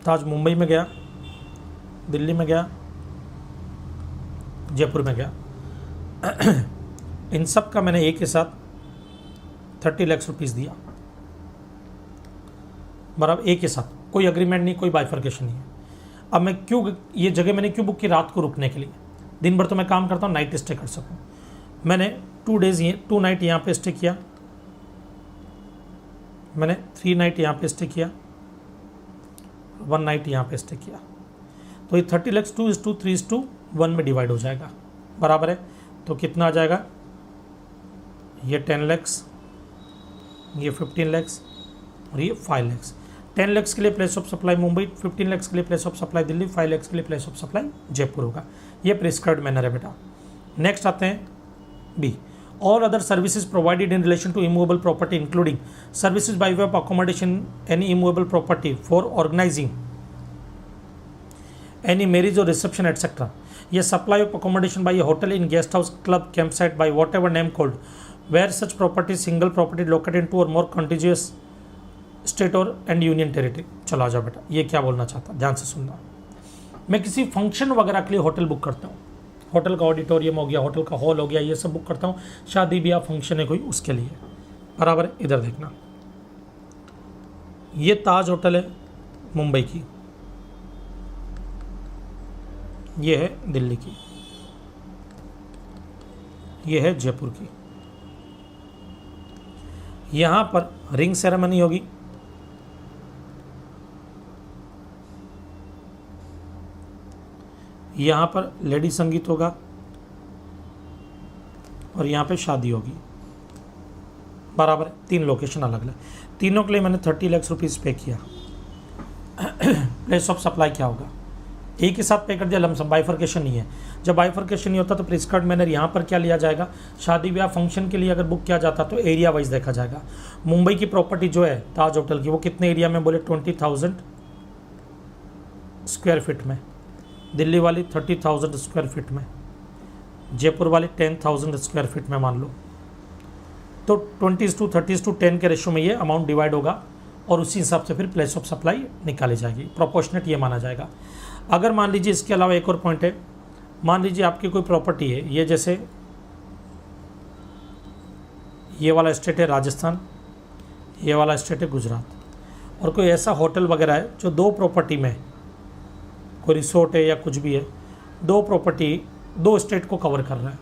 ताज मुंबई में गया, दिल्ली में गया, जयपुर में गया। इन सब का मैंने एक के साथ 30 लाख रुपीज़ दिया, बराबर, एक के साथ, कोई एग्रीमेंट नहीं, कोई बाइफर्केशन नहीं है। अब मैं क्यों ये जगह मैंने क्यों बुक की, रात को रुकने के लिए। दिन भर तो मैं काम करता हूँ, नाइट स्टे कर सकूँ। मैंने 2 नाइट यहाँ पे स्टे किया, मैंने 3 नाइट यहाँ पे स्टे किया, 1 नाइट यहाँ पे स्टे किया। तो ये 30 लाख 2:3:1 में डिवाइड हो जाएगा, बराबर है। तो कितना आ जाएगा, ये 10 लाख, ये 15 लाख और ये 5 लाख। 10 लाख के लिए place of supply Mumbai, 15 lakh के लिए place of supply Delhi, 5 lakh के लिए प्लेस ऑफ सप्लाई जयपुर होगा। ये प्रिस्क्राइब्ड मैनर है बेटा। नेक्स्ट आते हैं B, all other services provided in relation to immovable property including services by way of accommodation any immovable property for organising any marriage और reception etcetera. ये supply of accommodation by a hotel inn guest house club campsite by whatever name called where such property is single property located in 2 or more contiguous state or and union territory। चलो आ जाओ बेटा, ये क्या बोलना चाहता, ध्यान से सुनना। मैं किसी फंक्शन वगैरह के लिए होटल बुक करता हूँ, होटल का ऑडिटोरियम हो गया, होटल का हॉल हो गया, ये सब बुक करता हूँ, शादी ब्याह फंक्शन है कोई उसके लिए, बराबर। इधर देखना, ये ताज होटल है मुंबई की, ये है दिल्ली की, ये है जयपुर की। यहाँ पर रिंग सेरेमनी होगी, यहाँ पर लेडी संगीत होगा और यहाँ पे शादी होगी। बराबर है, 3 लोकेशन अलग अलग, तीनों के लिए मैंने 30 लाख रुपीज़ पे किया। प्लेस ऑफ सप्लाई क्या होगा, एक ही साथ पे कर दिया, लमसम, बाइफर्केशन नहीं है। जब बाइफर्केशन नहीं होता तो प्रिस्क्राइब्ड मैनर यहाँ पर क्या लिया जाएगा, शादी ब्याह फंक्शन के लिए अगर बुक किया जाता तो एरिया वाइज देखा जाएगा। मुंबई की प्रॉपर्टी जो है ताज होटल की, वो कितने एरिया में बोले, 20,000 स्क्वायर फीट में, दिल्ली वाली 30,000 स्क्वायर फीट में, जयपुर वाली 10,000 स्क्वायर फीट में मान लो, तो 20:30:10 के रेशो में ये अमाउंट डिवाइड होगा और उसी हिसाब से फिर प्लेस ऑफ सप्लाई निकाली जाएगी, प्रोपोर्शनेट ये माना जाएगा। अगर मान लीजिए इसके अलावा एक और पॉइंट है, मान लीजिए आपकी कोई प्रॉपर्टी है, ये जैसे ये वाला स्टेट है राजस्थान, ये वाला स्टेट है गुजरात, और कोई ऐसा होटल वगैरह है जो 2 प्रॉपर्टी में, कोई रिसोर्ट है या कुछ भी है, 2 प्रॉपर्टी 2 स्टेट को कवर कर रहा है,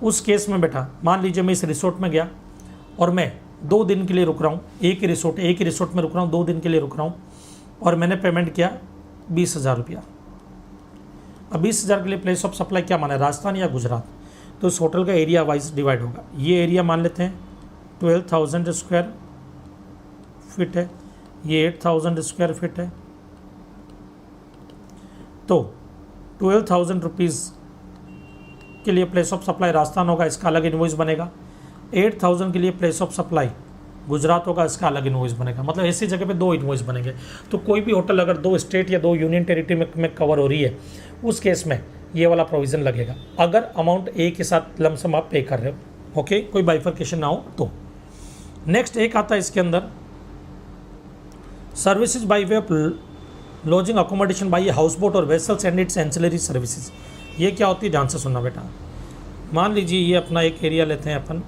उस केस में बेटा मान लीजिए मैं इस रिसोर्ट में गया और मैं 2 दिन के लिए रुक रहा हूँ, एक ही रिसोर्ट में रुक रहा हूँ, 2 दिन के लिए रुक रहा हूँ, और मैंने पेमेंट किया 20,000 रुपया। अब 20,000 के लिए प्लेस ऑफ सप्लाई क्या माना है, राजस्थान या गुजरात, तो इस होटल का एरिया वाइज डिवाइड होगा। ये एरिया मान लेते हैं 12,000 स्क्वायर फीट है, ये 8,000 स्क्वायर फीट है, तो 12,000 रुपीज़ के लिए प्लेस ऑफ सप्लाई राजस्थान होगा, इसका अलग इन्वॉइस बनेगा। 8,000 के लिए प्लेस ऑफ सप्लाई गुजरात होगा, इसका अलग इन्वॉइस बनेगा। मतलब ऐसी जगह पे 2 इन्वॉइस बनेंगे। तो कोई भी होटल अगर 2 स्टेट या 2 यूनियन टेरिटरी में कवर हो रही है, उस केस में ये वाला प्रोविज़न लगेगा, अगर अमाउंट एक के साथ लमसम आप पे कर रहे हो। ओके, कोई बाइफर्केशन ना हो तो। नेक्स्ट एक आता है इसके अंदर, services by way of lodging accommodation by house boat और vessels and its ancillary services. ये क्या होती है, ध्यान से सुनना बेटा। मान लीजिए ये अपना एक एरिया लेते हैं अपन,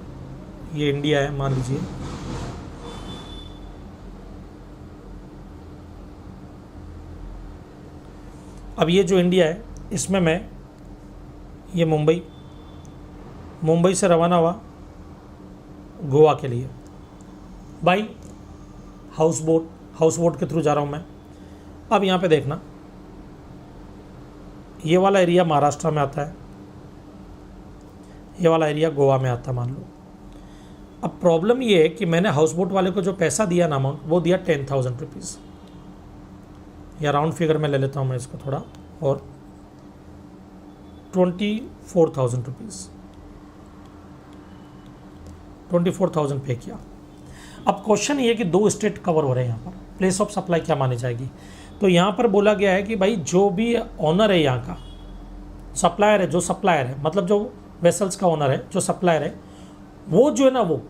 ये इंडिया है मान लीजिए, अब ये जो इंडिया है इसमें मैं, ये मुंबई से रवाना हुआ गोवा के लिए बाई हाउस बोट के थ्रू जा रहा हूँ मैं। अब यहाँ पे देखना, ये वाला एरिया महाराष्ट्र में आता है, ये वाला एरिया गोवा में आता है मान लो। अब प्रॉब्लम ये है कि मैंने हाउस बोट वाले को जो पैसा दिया ना अमाउंट, वो दिया 10,000 रुपीज़, या राउंड फिगर में ले लेता हूँ मैं इसको थोड़ा, और 24,000 रुपीज़, 24,000 पे किया। अब क्वेश्चन ये कि 2 स्टेट कवर हो रहे हैं, यहाँ पर प्लेस ऑफ सप्लाई क्या मानी जाएगी। तो यहाँ पर बोला गया है कि भाई जो भी ऑनर है यहाँ का, सप्लायर है, जो सप्लायर है मतलब जो वेसल्स का ओनर है, जो सप्लायर है, वो जो है ना वो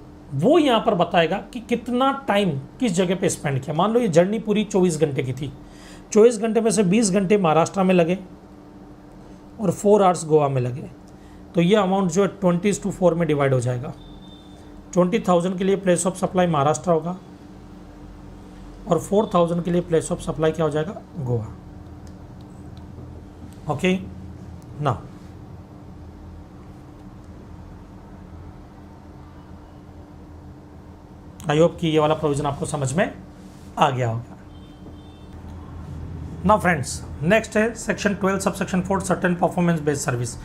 यहाँ पर बताएगा कि कितना टाइम किस जगह पे स्पेंड किया। मान लो ये जर्नी पूरी 24 घंटे की थी, 24 घंटे में से 20 घंटे महाराष्ट्र में लगे और 4 आवर्स गोवा में लगे, तो ये अमाउंट जो है 20:4 में डिवाइड हो जाएगा। 20,000 के लिए प्लेस ऑफ सप्लाई महाराष्ट्र होगा और 4,000 के लिए प्लेस ऑफ सप्लाई क्या हो जाएगा, गोवा। ओके ना, आई होप कि ये वाला प्रोविजन आपको समझ में आ गया होगा। नाउ फ्रेंड्स, नेक्स्ट है section 12 sub section 4 certain performance based service.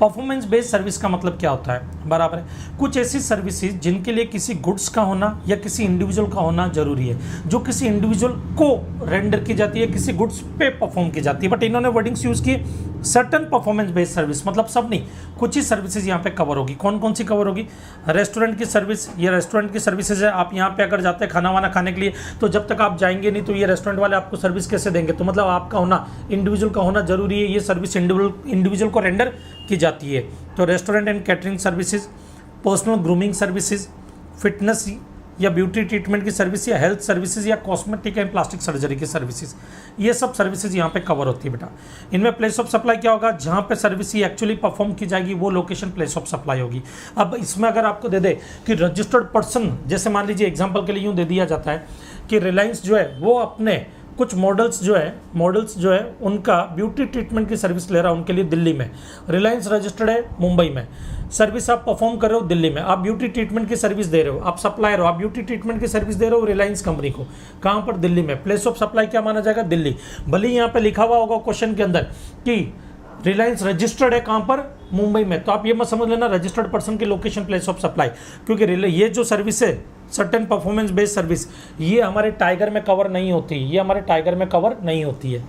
Performance based service का मतलब क्या होता है, बराबर है, कुछ ऐसी सर्विसेज जिनके लिए किसी गुड्स का होना या किसी इंडिविजुअल का होना जरूरी है, जो किसी इंडिविजुअल को रेंडर की जाती है, किसी गुड्स पे परफॉर्म की जाती है। बट इन्होंने वर्डिंग्स यूज किए सर्टेन परफॉर्मेंस बेस्ड सर्विस, मतलब सब नहीं, कुछ ही सर्विसेज यहाँ पे कवर होगी। कौन कौन सी कवर होगी, रेस्टोरेंट की सर्विस, ये रेस्टोरेंट की सर्विसेज है। आप यहाँ पे अगर जाते हैं खाना वाना खाने के लिए, तो जब तक आप जाएंगे नहीं तो ये रेस्टोरेंट वाले आपको सर्विस कैसे देंगे, तो मतलब आपका होना, इंडिविजुअल का होना जरूरी है। ये सर्विस इंडिविजुअल को रेंडर की जाती है। तो restaurant and catering services, personal grooming services, fitness या ब्यूटी ट्रीटमेंट की सर्विस, या हेल्थ सर्विसेज, या कॉस्मेटिक एंड प्लास्टिक सर्जरी की सर्विसेज, ये सब सर्विसेज यहाँ पे कवर होती है बेटा। इनमें प्लेस ऑफ सप्लाई क्या होगा, जहाँ पे सर्विस ये एक्चुअली परफॉर्म की जाएगी वो लोकेशन प्लेस ऑफ सप्लाई होगी। अब इसमें अगर आपको दे दे कि रजिस्टर्ड पर्सन, जैसे मान लीजिए एग्जाम्पल के लिए यूँ दे दिया जाता है कि रिलायंस जो है वो अपने कुछ मॉडल्स जो है उनका ब्यूटी ट्रीटमेंट की सर्विस ले रहा है उनके लिए दिल्ली में, रिलायंस रजिस्टर्ड है मुंबई में, सर्विस आप परफॉर्म कर रहे हो दिल्ली में, आप ब्यूटी ट्रीटमेंट की सर्विस दे रहे हो, आप सप्लायर हो, आप ब्यूटी ट्रीटमेंट की सर्विस दे रहे हो रिलायंस कंपनी को, कहाँ पर? दिल्ली में। प्लेस ऑफ सप्लाई क्या माना जाएगा? दिल्ली। भले ही यहाँ पे लिखा हुआ होगा क्वेश्चन के अंदर कि रिलायंस रजिस्टर्ड है कहाँ पर? मुंबई में, तो आप ये मत समझ लेना रजिस्टर्ड पर्सन की लोकेशन प्लेस ऑफ सप्लाई, क्योंकि ये जो सर्विस है सर्टेन परफॉर्मेंस बेस्ड सर्विस, ये हमारे टाइगर में कवर नहीं होती, ये हमारे टाइगर में कवर नहीं होती है।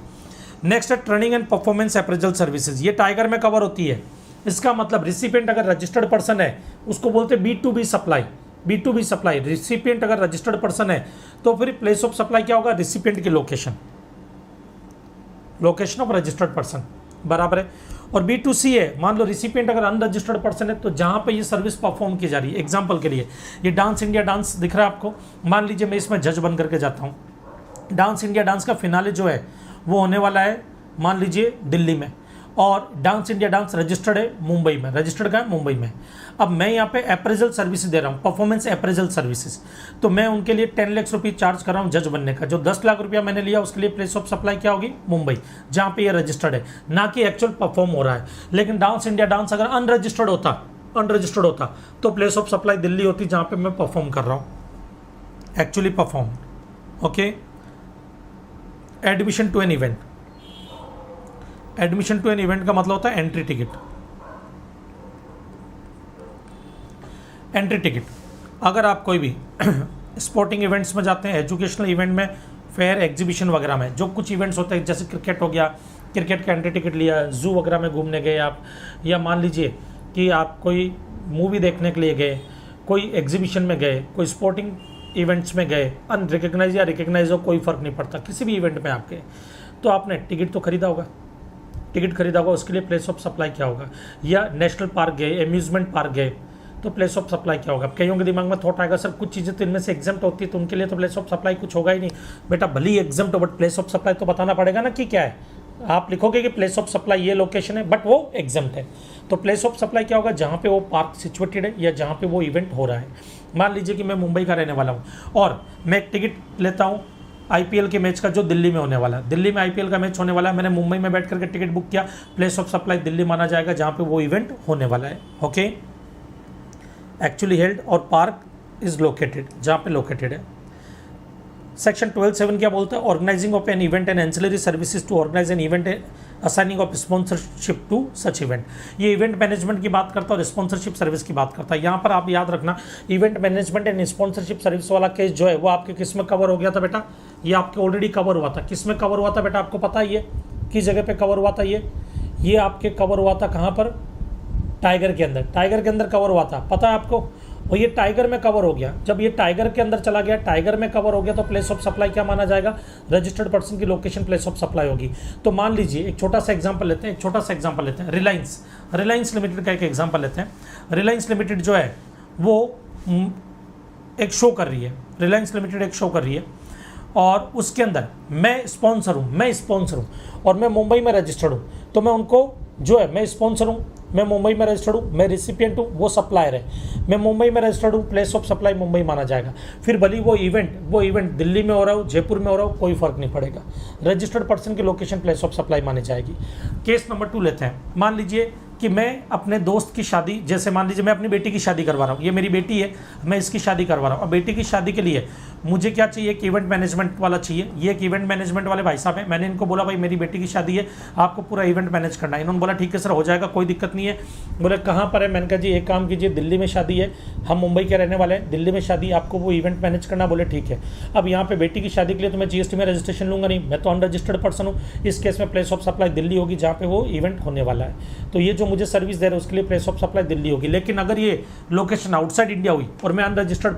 नेक्स्ट है training and performance appraisal services, ये टाइगर में कवर होती है। इसका मतलब रिसिपिएंट अगर रजिस्टर्ड पर्सन है उसको बोलते हैं B2B supply, B2B supply. Recipient अगर रजिस्टर्ड पर्सन है तो फिर प्लेस ऑफ सप्लाई क्या होगा? रिसिपिएंट की लोकेशन ऑफ रजिस्टर्ड पर्सन, बराबर है। और B2C है, मान लो रिसिपिएंट अगर अनरजिस्टर्ड पर्सन है तो जहां पे ये सर्विस परफॉर्म की जा रही है। एग्जांपल के लिए ये डांस इंडिया डांस दिख रहा है आपको, मान लीजिए मैं इसमें जज बन करके जाता हूं। डांस इंडिया डांस का फिनाले जो है वो होने वाला है मान लीजिए दिल्ली में, और डांस इंडिया डांस रजिस्टर्ड है मुंबई में। रजिस्टर्ड का है मुंबई में। अब मैं यहाँ पे अप्रेजल सर्विस दे रहा हूँ, परफॉर्मेंस अप्रेजल सर्विसेज, तो मैं उनके लिए 10 लाख रुपये चार्ज कर रहा हूँ जज बनने का। जो 10 लाख रुपया मैंने लिया उसके लिए प्लेस ऑफ सप्लाई क्या होगी? मुंबई, जहाँ पे ये रजिस्टर्ड है, ना कि एक्चुअल परफॉर्म हो रहा है। लेकिन डांस इंडिया डांस अगर अनरजिस्टर्ड होता तो प्लेस ऑफ सप्लाई दिल्ली होती, जहाँ पे मैं परफॉर्म कर रहा हूँ, actually perform. Okay. Admission to an event, admission to an event का मतलब होता है एंट्री टिकट। एंट्री टिकट अगर आप कोई भी स्पोर्टिंग इवेंट्स में जाते हैं, एजुकेशनल इवेंट में, फेयर एग्जीबिशन वगैरह में, जो कुछ इवेंट्स होते हैं जैसे क्रिकेट हो गया, क्रिकेट का एंट्री टिकट लिया, जू वगैरह में घूमने गए आप, या मान लीजिए कि आप कोई मूवी देखने के लिए गए, कोई एग्जीबिशन में गए, कोई स्पोर्टिंग इवेंट्स में गए, अनरिकग्नाइज या रिकग्नाइज हो कोई फ़र्क नहीं पड़ता, किसी भी इवेंट में आप गए तो आपने टिकट तो खरीदा होगा, उसके लिए प्लेस ऑफ सप्लाई क्या होगा? या नेशनल पार्क गए, अम्यूजमेंट पार्क गए तो प्लेस ऑफ सप्लाई क्या होगा? कईयों के दिमाग में थॉट आएगा सर कुछ चीज़ें तो इनमें से एग्जाम्प्ट होती है तो उनके लिए तो प्लेस ऑफ सप्लाई कुछ होगा ही नहीं। बेटा भले ही एग्जाम्प्ट हो बट प्लेस ऑफ सप्लाई तो बताना पड़ेगा ना कि क्या है। आप लिखोगे कि प्लेस ऑफ सप्लाई ये लोकेशन है बट वो एग्जाम्प्ट है, तो प्लेस ऑफ सप्लाई क्या होगा? जहाँ पे वो पार्क सिचुएटेड है या जहाँ पे वो इवेंट हो रहा है। मान लीजिए कि मैं मुंबई का रहने वाला हूँ और मैं एक टिकट लेता हूँ IPL के मैच का जो दिल्ली में होने वाला है। दिल्ली में IPL का मैच होने वाला है, मैंने मुंबई में बैठ करके टिकट बुक किया, प्लेस ऑफ सप्लाई दिल्ली माना जाएगा जहाँ पे वो इवेंट होने वाला है। ओके। एक्चुअली हेल्ड और पार्क इज लोकेटेड, जहाँ पे लोकेटेड है। सेक्शन 12(7) क्या बोलता है? Organising of an event and ancillary services to organise an event, assigning of sponsorship to such event. ये इवेंट मैनेजमेंट की बात करता है और स्पॉन्सरशिप सर्विस की बात करता है। यहाँ पर आप याद रखना event management and sponsorship service वाला केस जो है वो आपके किस में कवर हो गया था बेटा? ये आपके ऑलरेडी कवर हुआ था। किस में कवर हुआ था बेटा? आपको पता है ये किस जगह पे कवर हुआ था? ये आपके कवर हुआ था कहाँ पर? टाइगर के अंदर। टाइगर के अंदर कवर हुआ था, पता है आपको? और ये टाइगर में कवर हो गया। जब ये टाइगर के अंदर चला गया, टाइगर में कवर हो गया, तो प्लेस ऑफ सप्लाई क्या माना जाएगा? रजिस्टर्ड पर्सन की लोकेशन प्लेस ऑफ सप्लाई होगी। तो मान लीजिए एक छोटा सा एग्जांपल लेते हैं, रिलायंस लिमिटेड का एक एग्जांपल लेते हैं। रिलायंस लिमिटेड जो है वो एक शो कर रही है, रिलायंस लिमिटेड एक शो कर रही है और उसके अंदर मैं स्पॉन्सर हूँ और मैं मुंबई में रजिस्टर्ड हूँ। तो मैं उनको जो है, मैं स्पॉन्सर हूँ, मैं मुंबई में रजिस्टर्ड हूँ, मैं रिसिपिएंट हूँ, वो सप्लायर है, मैं मुंबई में रजिस्टर्ड हूँ, प्लेस ऑफ सप्लाई मुंबई माना जाएगा। फिर भले वो इवेंट दिल्ली में हो रहा हो, जयपुर में हो रहा हो, कोई फर्क नहीं पड़ेगा, रजिस्टर्ड पर्सन की लोकेशन प्लेस ऑफ सप्लाई मानी जाएगी। केस नंबर 2 लेते हैं। मान लीजिए कि मैं अपने दोस्त की शादी, जैसे मान लीजिए मैं अपनी बेटी की शादी करवा रहा हूँ, ये मेरी बेटी है, मैं इसकी शादी करवा रहा हूँ। अब बेटी की शादी के लिए मुझे क्या चाहिए? एक इवेंट मैनेजमेंट वाला चाहिए। ये एक इवेंट मैनेजमेंट वाले भाई साहब हैं। मैंने इनको बोला भाई मेरी बेटी की शादी है, आपको पूरा इवेंट मैनेज करना है। इन्होंने बोला ठीक है सर हो जाएगा, कोई दिक्कत नहीं है। बोले कहाँ पर है? मैंने कहा जी एक काम कीजिए, दिल्ली में शादी है, हम मुंबई के रहने वाले हैं, दिल्ली में शादी, आपको वो इवेंट मैनेज करना। बोले ठीक है। अब यहाँ पे बेटी की शादी के लिए तो मैं GST में रजिस्ट्रेशन लूँगा नहीं, मैं तो अनरजिस्टर्ड पर्सन हूँ। इस केस में प्लेस ऑफ सप्लाई दिल्ली होगी जहाँ पे वो इवेंट होने वाला है। तो ये जो मुझे सर्विस दे रहे हैं उसके लिए प्लेस ऑफ सप्लाई दिल्ली होगी। लेकिन अगर ये लोकेशन आउटसाइड इंडिया हुई और मैं अनरजिस्टर्ड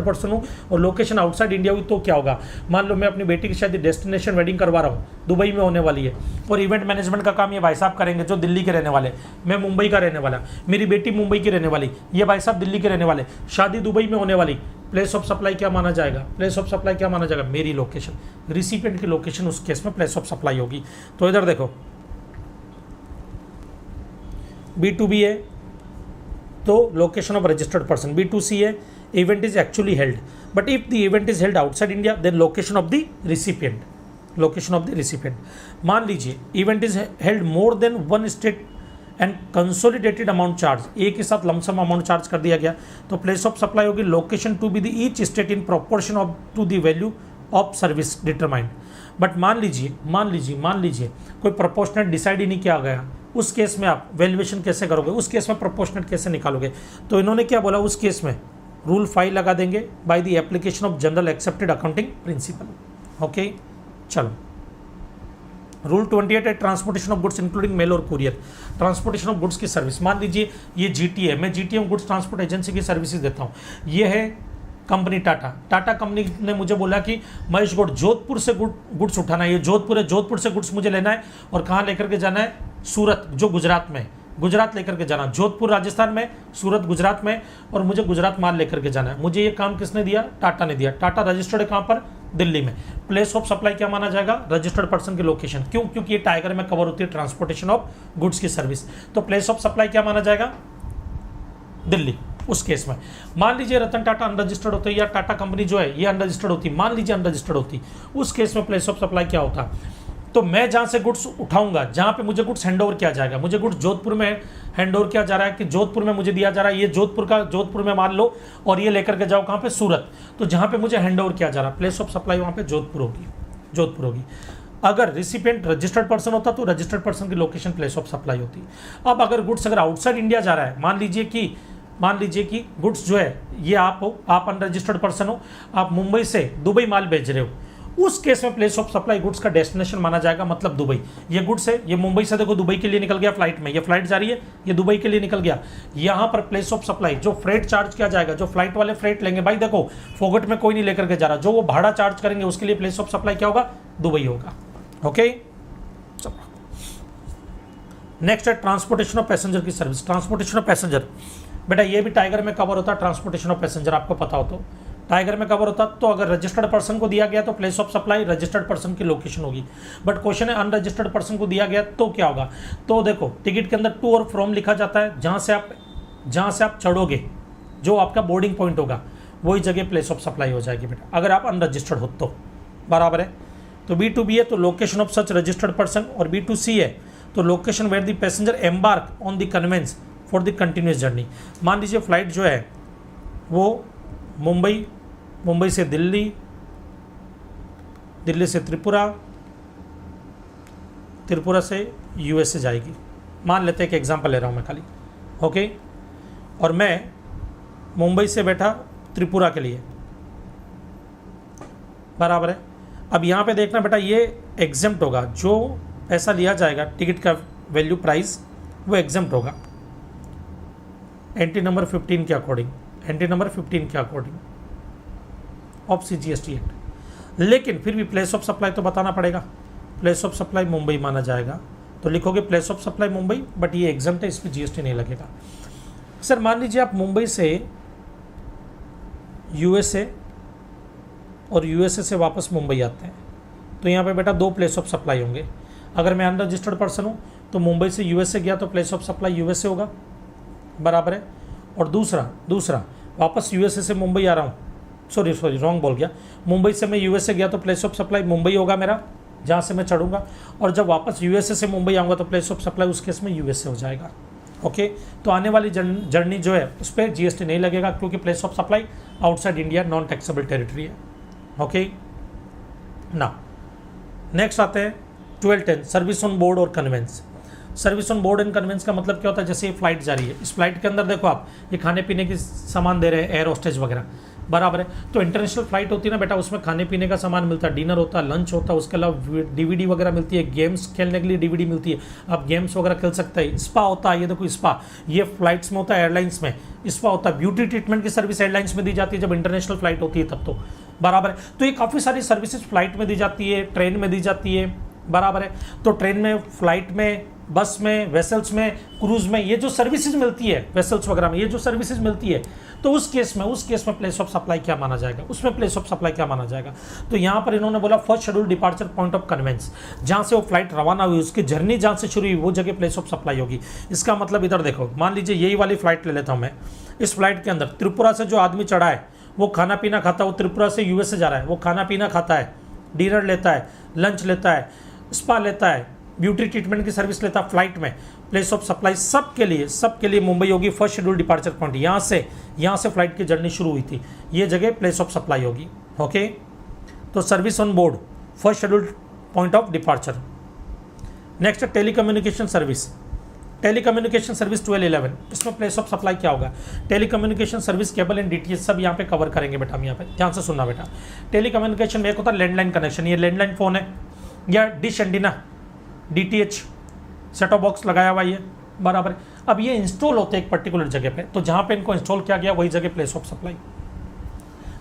पर्सन हूँ और लोकेशन आउटसाइड इंडिया हुई तो क्या होगा? मान लो मैं अपनी बेटी की शादी डेस्टिनेशन वेडिंग करवा रहा हूँ, दुबई में होने वाली है, और इवेंट मैनेजमेंट का काम ये भाई साहब करेंगे जो दिल्ली के रहने वाले, मैं मुंबई का रहने वाला, मेरी बेटी मुंबई की रहने वाली, ये भाई साहब दिल्ली के रहने वाले, शादी दुबई में होने वाली। प्लेस ऑफ सप्लाई क्या माना जाएगा? प्लेस ऑफ सप्लाई क्या माना जाएगा? मेरी लोकेशन, रिसिपिएंट की लोकेशन उस केस में प्लेस ऑफ सप्लाई होगी। तो इधर देखो B2B है तो location of registered person, B2C है event is actually held, but if the event is held outside India then location of the recipient, location of the recipient. मान लीजिए event is held more than one state and consolidated amount charge, एक के साथ lump sum amount charge कर दिया गया, तो place of supply होगी location to be the each state in proportion of to the value of service determined. But मान लीजिए कोई प्रोपोर्शनेट डिसाइड ही नहीं किया गया, उस केस में आप वैल्यूएशन कैसे करोगे, उस केस में प्रोपोर्शनेट कैसे निकालोगे? तो इन्होंने क्या बोला, उस केस में रूल 5 लगा देंगे by the application of general accepted accounting principle. Okay, चलो रूल 28 है transportation of goods including mail और कुरियर। ट्रांसपोर्टेशन ऑफ गुड्स की सर्विस, मान लीजिए ये जीटी है, मैं जीटीएम गुड्स ट्रांसपोर्ट एजेंसी की सर्विसेज देता हूँ। ये है कंपनी टाटा कंपनी ने मुझे बोला कि महेश गौड़ जोधपुर से गुड्स उठाना है, ये जोधपुर है, जोधपुर से गुड्स मुझे लेना है और कहाँ लेकर के जाना है, सूरत जो गुजरात में, गुजरात लेकर के जाना, जोधपुर राजस्थान में, सूरत गुजरात में, और मुझे गुजरात माल लेकर के जाना है। मुझे ये काम किसने दिया, टाटा ने दिया। टाटा रजिस्टर्ड है कहाँ पर, दिल्ली में। प्लेस ऑफ सप्लाई क्या माना जाएगा, रजिस्टर्ड पर्सन की लोकेशन। क्यों, क्योंकि ये टाइगर में कवर होती है ट्रांसपोर्टेशन ऑफ गुड्स की सर्विस, तो प्लेस ऑफ सप्लाई क्या माना जाएगा, दिल्ली। उस केस में मान लीजिए रतन टाटा अनरजिस्टर्ड होते या टाटा कंपनी जो है ये अनरजिस्टर्ड होती, मान लीजिए अनरजिस्टर्ड होती, उस केस में प्लेस ऑफ सप्लाई क्या होता, तो मैं जहां से गुड्स उठाऊंगा, जहां पे मुझे गुड्स हैंडओवर किया जाएगा, मुझे गुड्स जोधपुर में हैंडओवर किया जा रहा है कि जोधपुर में मुझे दिया जा रहा है, ये जोधपुर में मान लो, और ये लेकर के जाओ कहां पे, सूरत, तो जहां पे मुझे हैंडओवर किया जा रहा है प्लेस ऑफ सप्लाई वहां पे जोधपुर होगी। अगर रिसिपिएंट रजिस्टर्ड पर्सन होता तो रजिस्टर्ड पर्सन की लोकेशन प्लेस ऑफ सप्लाई होती। अब अगर गुड्स अगर आउटसाइड इंडिया जा रहा है, मान लीजिए कि गुड्स जो है ये आप हो, आप अनरजिस्टर्ड पर्सन हो, आप मुंबई से दुबई माल भेज रहे हो, उस केस में प्लेस ऑफ सप्लाई गुड्स का डेस्टिनेशन माना जाएगा, मतलब दुबई। ये गुड्स है, ये मुंबई से देखो दुबई के लिए निकल गया फ्लाइट में, ये फ्लाइट जा रही है, ये दुबई के लिए निकल गया। यहाँ पर प्लेस ऑफ सप्लाई जो फ्रेट चार्ज किया जाएगा, जो फ्लाइट वाले फ्रेट लेंगे, भाई देखो फोगट में कोई नहीं लेकर के जा रहा, जो वो भाड़ा चार्ज करेंगे उसके लिए प्लेस ऑफ सप्लाई क्या होगा, दुबई होगा। ओके, नेक्स्ट है ट्रांसपोर्टेशन ऑफ पैसेंजर की सर्विस। ट्रांसपोर्टेशन ऑफ पैसेंजर, बेटा ये भी टाइगर में कवर होता है, ट्रांसपोर्टेशन ऑफ पैसेंजर आपको पता हो तो टाइगर में कवर होता। तो अगर रजिस्टर्ड पर्सन को दिया गया तो place of supply registered person की लोकेशन होगी। बट क्वेश्चन है अनरजिस्टर्ड पर्सन को दिया गया तो क्या होगा, तो देखो टिकट के अंदर टू और फ्रॉम लिखा जाता है, जहां से आप चढ़ोगे, जो आपका बोर्डिंग पॉइंट होगा वही जगह प्लेस ऑफ सप्लाई हो जाएगी बेटा, अगर आप अनरजिस्टर्ड हो तो, बराबर है। तो B2B है तो location of such registered person, और B2C है तो location where the passenger embark on the conveyance for the continuous journey. मान लीजिए फ्लाइट जो है वो मुंबई से दिल्ली, दिल्ली से त्रिपुरा से US से जाएगी, मान लेते हैं कि एग्जांपल ले रहा हूँ मैं खाली, ओके। और मैं मुंबई से बैठा त्रिपुरा के लिए, बराबर है। अब यहाँ पे देखना बेटा ये एग्जेम्प्ट होगा, जो पैसा लिया जाएगा टिकट का वैल्यू प्राइस वो एग्जेम्प्ट होगा एंट्री नंबर 15 के अकॉर्डिंग ऑफ CGST एक्ट। लेकिन फिर भी प्लेस ऑफ सप्लाई तो बताना पड़ेगा, प्लेस ऑफ सप्लाई मुंबई माना जाएगा, तो लिखोगे place of supply Mumbai, but ये एग्जाम्प्ट है, इस पर GST नहीं लगेगा। सर मान लीजिए आप मुंबई से USA और USA से वापस मुंबई आते हैं, तो यहाँ पे बेटा दो प्लेस ऑफ सप्लाई होंगे। अगर मैं अनरजिस्टर्ड पर्सन हूँ तो मुंबई से USA गया तो प्लेस ऑफ सप्लाई USA होगा, बराबर है। और दूसरा वापस USA से मुंबई आ रहा हूँ, सॉरी रॉन्ग बोल गया, मुंबई से मैं USA गया तो प्लेस ऑफ सप्लाई मुंबई होगा मेरा, जहाँ से मैं चढ़ूंगा, और जब वापस USA से मुंबई आऊँगा तो प्लेस ऑफ सप्लाई उस केस में USA हो जाएगा। ओके, तो आने वाली जर्नी जो है उस पर GST नहीं लगेगा, क्योंकि place of supply outside India non taxable territory है। ओके ना, नेक्स्ट आते हैं 1210 सर्विस ऑन बोर्ड और conveyance. Service on board and conveyance का मतलब क्या होता है, जैसे ये फ्लाइट जा रही है, इस फ्लाइट के अंदर देखो आप ये खाने पीने की सामान दे रहे हैं, एयर होस्टेज वगैरह, बराबर है। तो इंटरनेशनल फ्लाइट होती है ना बेटा, उसमें खाने पीने का सामान मिलता है, डिनर होता है, लंच होता है, उसके अलावा DVD वगैरह मिलती है, गेम्स खेलने के लिए DVD मिलती है, आप गेम्स वगैरह खेल सकते हैं। स्पा होता है, ये देखो स्पा, ये फ्लाइट्स में होता है, एयरलाइंस में स्पा होता है। ब्यूटी ट्रीटमेंट की सर्विस एयरलाइंस में दी जाती है जब इंटरनेशनल फ्लाइट होती है तब, तो बराबर है। तो ये काफ़ी सारी सर्विसेज फ्लाइट में दी जाती है, ट्रेन में दी जाती है, बराबर है। तो ट्रेन में, फ्लाइट में, बस में, वेसल्स में, क्रूज में ये जो सर्विसेज मिलती है, वेसल्स वगैरह में ये जो सर्विसेज मिलती है, तो उस केस में प्लेस ऑफ सप्लाई क्या माना जाएगा, उसमें प्लेस ऑफ सप्लाई क्या माना जाएगा। तो यहाँ पर इन्होंने बोला first schedule departure point of conveyance, जहाँ से वो फ्लाइट रवाना हुई, उसकी जर्नी जहाँ से शुरू हुई वो जगह प्लेस ऑफ सप्लाई होगी। इसका मतलब इधर देखो, मान लीजिए यही वाली फ्लाइट ले लेता हूँ मैं, इस फ्लाइट के अंदर त्रिपुरा से जो आदमी चढ़ा है वो खाना पीना खाता है, वो त्रिपुरा से यूएस से जा रहा है, वो खाना पीना खाता है, डिनर लेता है, लंच लेता है, स्पा लेता है, ब्यूटी ट्रीटमेंट की सर्विस लेता है फ्लाइट में, प्लेस ऑफ सप्लाई सबके लिए मुंबई होगी फर्स्ट शेड्यूल डिपार्चर पॉइंट। यहाँ से फ्लाइट की जर्नी शुरू हुई थी, ये जगह प्लेस ऑफ सप्लाई होगी। ओके, तो service on board first schedule point of departure. Next telecommunication service, telecommunication service 1211, इसमें प्लेस ऑफ सप्लाई क्या होगा? Telecommunication service, cable and DTH सब यहाँ पे कवर करेंगे बेटा। हम यहाँ पे ध्यान से सुनना बेटा। टेलीकम्युनिकेशन में एक होता है लैंडलाइन कनेक्शन, ये लैंडलाइन फोन है या dish antenna, DTH set of box लगाया हुआ ये बराबर। अब ये इंस्टॉल होते हैं एक पर्टिकुलर जगह पे, तो जहाँ पे इनको इंस्टॉल किया गया वही जगह प्लेस ऑफ सप्लाई।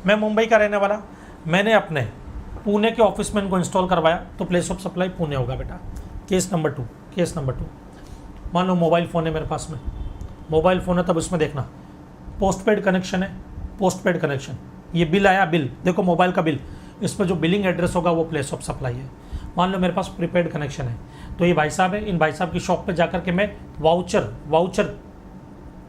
मैं मुंबई का रहने वाला, मैंने अपने पुणे के ऑफिस में इनको इंस्टॉल करवाया, तो प्लेस ऑफ सप्लाई पुणे होगा बेटा। केस नंबर टू, मान लो मोबाइल फ़ोन है मेरे पास में, मोबाइल फ़ोन है, तब उसमें देखना पोस्टपेड कनेक्शन है, पोस्टपेड कनेक्शन, ये बिल आया, बिल देखो मोबाइल का बिल, इस पर जो बिलिंग एड्रेस होगा वो प्लेस ऑफ सप्लाई है। मान लो मेरे पास प्रीपेड कनेक्शन है, तो ये भाई साहब है, इन भाई साहब की शॉप पे जाकर के मैं वाउचर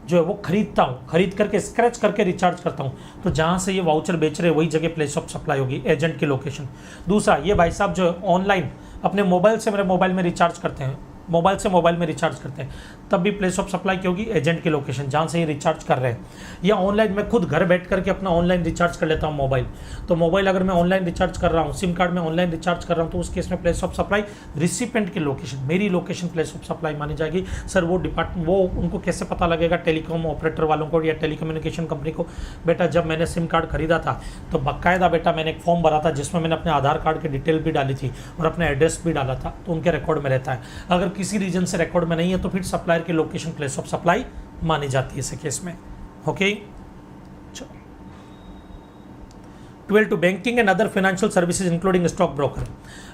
जो है वो खरीदता हूँ, खरीद करके स्क्रैच करके रिचार्ज करता हूँ, तो जहाँ से ये वाउचर बेच रहे हैं वही जगह प्लेस ऑफ सप्लाई होगी, एजेंट की लोकेशन। दूसरा, ये भाई साहब जो है ऑनलाइन अपने मोबाइल से मेरे मोबाइल में रिचार्ज करते हैं, मोबाइल से मोबाइल में रिचार्ज करते हैं, तब भी प्लेस ऑफ सप्लाई क्या होगी? एजेंट की लोकेशन, जहाँ से ये रिचार्ज कर रहे हैं। या ऑनलाइन मैं खुद घर बैठ करके अपना ऑनलाइन रिचार्ज कर लेता हूँ मोबाइल, तो मोबाइल अगर मैं ऑनलाइन रिचार्ज कर रहा हूँ, सिम कार्ड में ऑनलाइन रिचार्ज कर रहा हूँ, तो उस केस में प्लेस ऑफ सप्लाई रिसिपेंट की लोकेशन, मेरी लोकेशन प्लेस ऑफ सप्लाई मानी जाएगी। सर वो उनको कैसे पता लगेगा टेलीकॉम ऑपरेटर वालों को या टेलीकम्युनिकेशन कंपनी को? बेटा जब मैंने सिम कार्ड खरीदा था तो बाकायदा बेटा मैंने एक फॉर्म भरा था जिसमें मैंने अपने आधार कार्ड की डिटेल भी डाली थी और अपना एड्रेस भी डाला था, तो उनके रिकॉर्ड में रहता है। अगर किसी रीजन से रिकॉर्ड में नहीं है तो फिर सप्लायर की लोकेशन प्लेस ऑफ सप्लाई मानी जाती है इस केस में। Okay, 12 banking and other financial services including stock broker.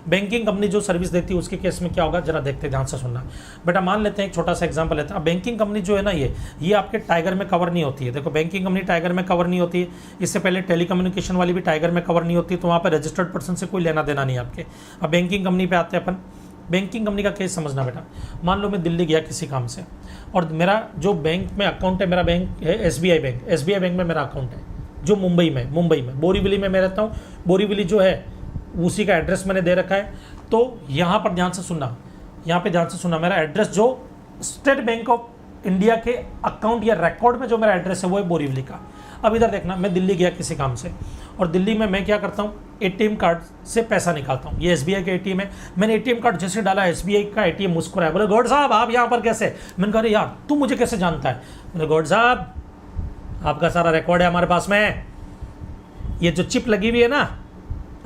Banking company जो सर्विस देती है उसके केस में क्या होगा, जरा देखते हैं, ध्यान से सुनना बेटा। मान लेते हैं एक छोटा सा एग्जांपल लेते हैं। अब बैंकिंग कंपनी जो है ना, ये आपके टाइगर में कवर नहीं होती है। देखो बैंकिंग कंपनी टाइगर में कवर नहीं होती है, इससे पहले टेलीकम्युनिकेशन वाली भी टाइगर में कवर नहीं होती, तो वहाँ पर रजिस्टर्ड पर्सन से कोई लेना देना नहीं आपके। अब बैंकिंग कंपनी पे आते हैं अपन। बैंकिंग कंपनी का केस समझना बेटा। मान लो मैं दिल्ली गया किसी काम से और मेरा जो बैंक में अकाउंट है, मेरा बैंक है एसबीआई बैंक, एसबीआई बैंक में मेरा अकाउंट है जो मुंबई में बोरीवली में मैं रहता हूँ। बोरीवली जो है उसी का एड्रेस मैंने दे रखा है। तो यहाँ पर ध्यान से सुनना, यहाँ पे ध्यान से सुनना, मेरा एड्रेस जो स्टेट बैंक ऑफ इंडिया के अकाउंट या रिकॉर्ड में जो मेरा एड्रेस है वो है बोरीवली का। अब इधर देखना, मैं दिल्ली गया किसी काम से और दिल्ली में मैं क्या करता हूँ, एटीएम कार्ड से पैसा निकालता हूँ। ये एसबीआई का एटीएम है, मैंने एटीएम कार्ड जैसे डाला, एसबीआई का एटीएम मुस्कुराया, बोले गौड़ साहब आप यहाँ पर कैसे? मैंने कहा अरे यार तू मुझे कैसे जानता है? बोले गौड़ साहब आपका सारा रिकॉर्ड है हमारे पास में, ये जो चिप लगी हुई है ना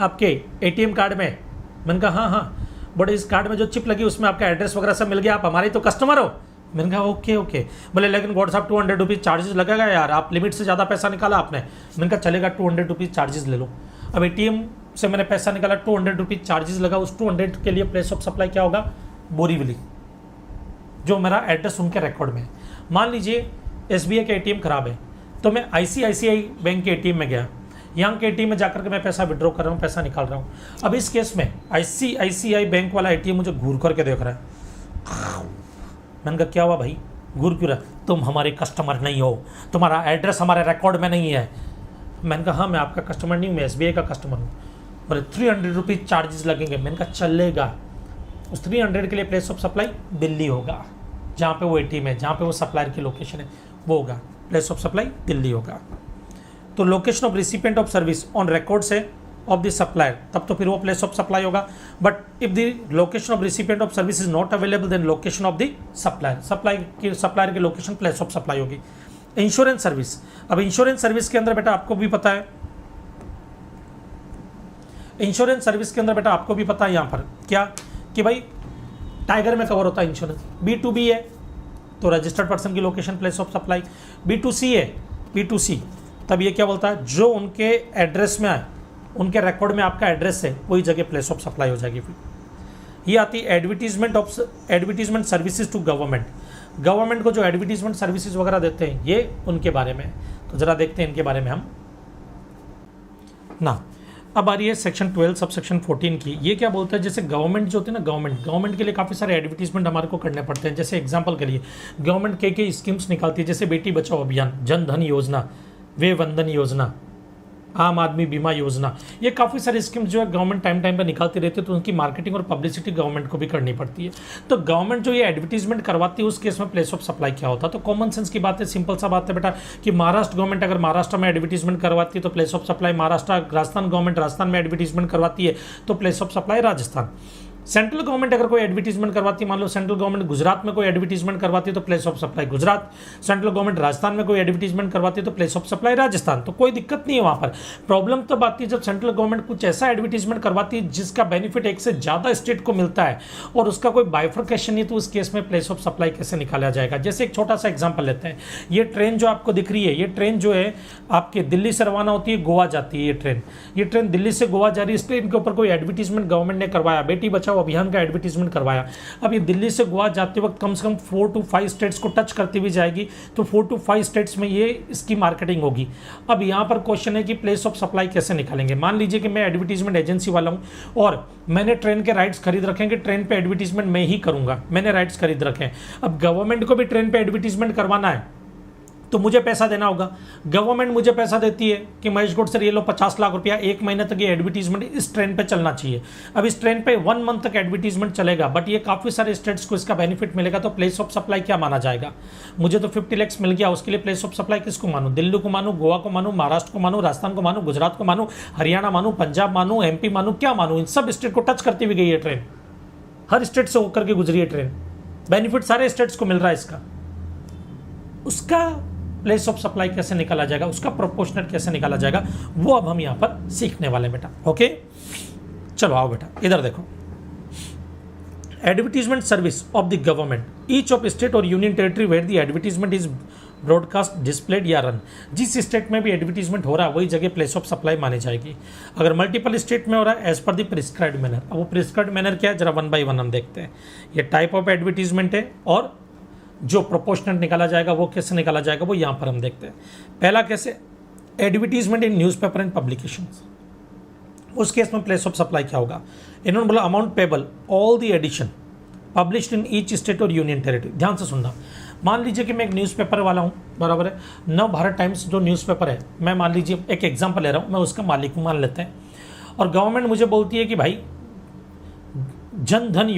आपके एटीएम कार्ड में। मैंने कहा हाँ, बट इस कार्ड में जो चिप लगी उसमें आपका एड्रेस वगैरह सब मिल गया, आप हमारे तो कस्टमर हो। मैंने कहा ओके। बोले लेकिन गॉड साहब 200 रुपीज़ चार्जेस लगेगा यार, आप लिमिट से ज़्यादा पैसा निकाला आपने। मैंने कहा चलेगा 200 रुपीज़ चार्जेस ले लो। अब एटीएम से मैंने पैसा निकाला, 200 रुपीज़ चार्जेस लगा, उस 200 के लिए प्लेस ऑफ सप्लाई क्या होगा? बोरीवली, जो मेरा एड्रेस उनके रिकॉर्ड में है। मान लीजिए एसबीआई का एटीएम खराब है, तो मैं आईसीआईसीआई बैंक के एटीएम में गया, यहाँ के एटीएम में जाकर के मैं पैसा विड्रॉ कर रहा हूँ, पैसा निकाल रहा हूँ। अब इस केस में आईसीआईसीआई बैंक वाला एटीएम मुझे घूर करके देख रहा है। मैंने कहा क्या हुआ भाई, घूर क्यों रहा? तुम हमारे कस्टमर नहीं हो, तुम्हारा एड्रेस हमारे रिकॉर्ड में नहीं है। मैंने कहा हाँ मैं आपका कस्टमर नहीं हूँ, मैं एसबीआई का कस्टमर हूँ। बोले 300 रुपीज़ चार्जेस लगेंगे। मैंने कहा चलेगा। उस 300 के लिए प्लेस ऑफ सप्लाई दिल्ली होगा, जहाँ पे वो एटीएम है, जहाँ पे वो सप्लायर की लोकेशन है वो होगा, प्लेस ऑफ सप्लाई दिल्ली होगा। तो location of recipient of service on record से ऑफ द सप्लायर, तब तो फिर वो प्लेस ऑफ सप्लाई होगा। But if the location of recipient of service is not available then location of the supplier, supplier की location place of supply होगी। Insurance service, अब insurance service के अंदर बेटा आपको भी पता है, इंश्योरेंस सर्विस के अंदर बेटा आपको भी पता है यहाँ पर क्या कि भाई टाइगर में कवर होता है इंश्योरेंस। B2B है तो रजिस्टर्ड पर्सन की location place of supply, B2C है, B2C तब ये क्या बोलता है, जो उनके एड्रेस में आए, उनके रिकॉर्ड में आपका एड्रेस है वही जगह प्लेस ऑफ सप्लाई हो जाएगी। फिर ये आती है advertisement services to government. Government को जो एडवर्टीजमेंट सर्विसेज वगैरह देते हैं ये उनके बारे में, तो जरा देखते हैं इनके बारे में हम ना। अब आ रही है सेक्शन 12 सब सेक्शन 14 की। ये क्या बोलता है, जैसे गवर्नमेंट जो होती है ना, गवर्नमेंट के लिए काफ़ी सारे एडवर्टीजमेंट हमारे को करने पड़ते हैं। जैसे एग्जांपल के लिए गवर्नमेंट के स्कीम्स निकालती है, जैसे बेटी बचाओ अभियान, जन धन योजना, वे वंदन योजना, आम आदमी बीमा योजना, ये काफ़ी सारी स्कीम जो है गवर्नमेंट टाइम टाइम पर निकालती रहती है, तो उनकी मार्केटिंग और पब्लिसिटी गवर्नमेंट को भी करनी पड़ती है। तो गवर्नमेंट जो ये एडवर्टीजमेंट करवाती है उस केस में प्लेस ऑफ सप्लाई क्या होता है? तो कॉमन सेंस की बात है, सिंपल सा बात है बेटा कि महाराष्ट्र गवर्नमेंट अगर महाराष्ट्र में एडवर्टीजमेंट करवाती है तो place of supply Maharashtra, Rajasthan government Rajasthan में एडवर्टीजमेंट करवाती है तो place of supply Rajasthan. Central government अगर कोई एडवर्टीजमेंट करवाती है, मान लो सेंट्रल गवर्नमेंट गुजरात में कोई एडवर्टीजमेंट करवाती है तो place of supply Gujarat. Central government Rajasthan में कोई एडवर्टीजमेंट करवाती है तो प्लेस ऑफ सप्लाई राजस्थान। तो कोई दिक्कत नहीं है वहां पर। प्रॉब्लम तब आती है जब सेंट्रल गवर्नमेंट कुछ ऐसा एडवर्टीजमेंट करवाती है जिसका बेनिफिट एक से ज्यादा स्टेट को मिलता है और उसका कोई बाइफर्केशन नहीं, तो उस केस में प्लेस ऑफ सप्लाई कैसे निकाला जाएगा? जैसे एक छोटा सा एग्जाम्पल लेते हैं। ये ट्रेन जो आपको दिख रही है, ये ट्रेन जो है आपके दिल्ली से रवाना होती है, गोवा जाती है। ये ट्रेन दिल्ली से गोवा जा रही है। इस ट्रेन के ऊपर कोई एडवर्टीजमेंट गवर्नमेंट ने करवाया, बेटी बचाओ अभियान का एडवर्टीजमेंट करवाया। अब ये दिल्ली से गोवा जाते वक्त कम से कम 4 to 5 स्टेट्स को टच करती हुई जाएगी, तो 4 to 5 स्टेट्स में ये इसकी मार्केटिंग होगी। अब यहाँ पर क्वेश्चन है कि प्लेस ऑफ सप्लाई कैसे निकालेंगे? मान लीजिए कि मैं एडवर्टीजमेंट एजेंसी वाला हूँ और मैंने ट्रेन के राइट्स खरीद रखे हैं कि ट्रेन पे एडवर्टीजमेंट मैं ही करूंगा, मैंने राइट्स खरीद रखे हैं। अब गवर्नमेंट को भी ट्रेन पे एडवर्टीजमेंट करवाना है तो मुझे पैसा देना होगा। गवर्नमेंट मुझे पैसा देती है कि महेश गोड सर ये लो 50 लाख रुपया, 1 महीने तक ये एडवर्टीजमेंट इस ट्रेन पे चलना चाहिए। अब इस ट्रेन पे 1 मंथ तक एडवर्टीजमेंट चलेगा, बट ये काफ़ी सारे स्टेट्स को इसका बेनिफिट मिलेगा, तो प्लेस ऑफ सप्लाई क्या माना जाएगा? मुझे तो 50 लाख मिल गया, उसके लिए प्लेस ऑफ सप्लाई किसको मानूं? दिल्ली को मानूं, गोवा को मानूं, महाराष्ट्र को मानूं, राजस्थान को मानूं, गुजरात को मानूं, हरियाणा मानूं, पंजाब मानूं, MP मानूं, क्या मानूं? इन सब स्टेट को टच करती हुई गई है ट्रेन, हर स्टेट से होकर के गुजरी है ट्रेन, बेनिफिट सारे स्टेट्स को मिल रहा है इसका। उसका प्लेस ऑफ सप्लाई कैसे निकाला जाएगा, उसका प्रोपोर्शनल कैसे निकाला जाएगा, वो अब हम यहां पर सीखने वाले बेटा। ओके, चलो आओ बेटा इधर देखो। Advertisement service of the government, each of state और union territory where the advertisement is broadcast, displayed या रन। जिस स्टेट में भी एडवर्टीजमेंट हो रहा है वही जगह प्लेस ऑफ सप्लाई मानी जाएगी। अगर मल्टीपल स्टेट में हो रहा है as per the prescribed manner. अब वो प्रिस्क्राइब्ड मैनर क्या है, जरा 1 by 1 हम देखते हैं। ये टाइप ऑफ एडवर्टीजमेंट है और जो प्रोपोर्शनल निकाला जाएगा वो कैसे निकाला जाएगा वो यहां पर हम देखते हैं। पहला कैसे, advertisement in newspaper and publications, उस केस में प्लेस ऑफ सप्लाई क्या होगा? इन्होंने बोला amount payable all the edition published in each state और यूनियन टेरिटरी। ध्यान से सुनना, मान लीजिए कि मैं एक न्यूज़पेपर वाला हूं, बराबर है, नव भारत टाइम्स जो न्यूज़पेपर है, मैं मान लीजिए एक एग्जाम्पल ले रहा हूं, मैं उसका मालिक हूं मान लेते हैं, और गवर्नमेंट मुझे बोलती है कि भाई जन धन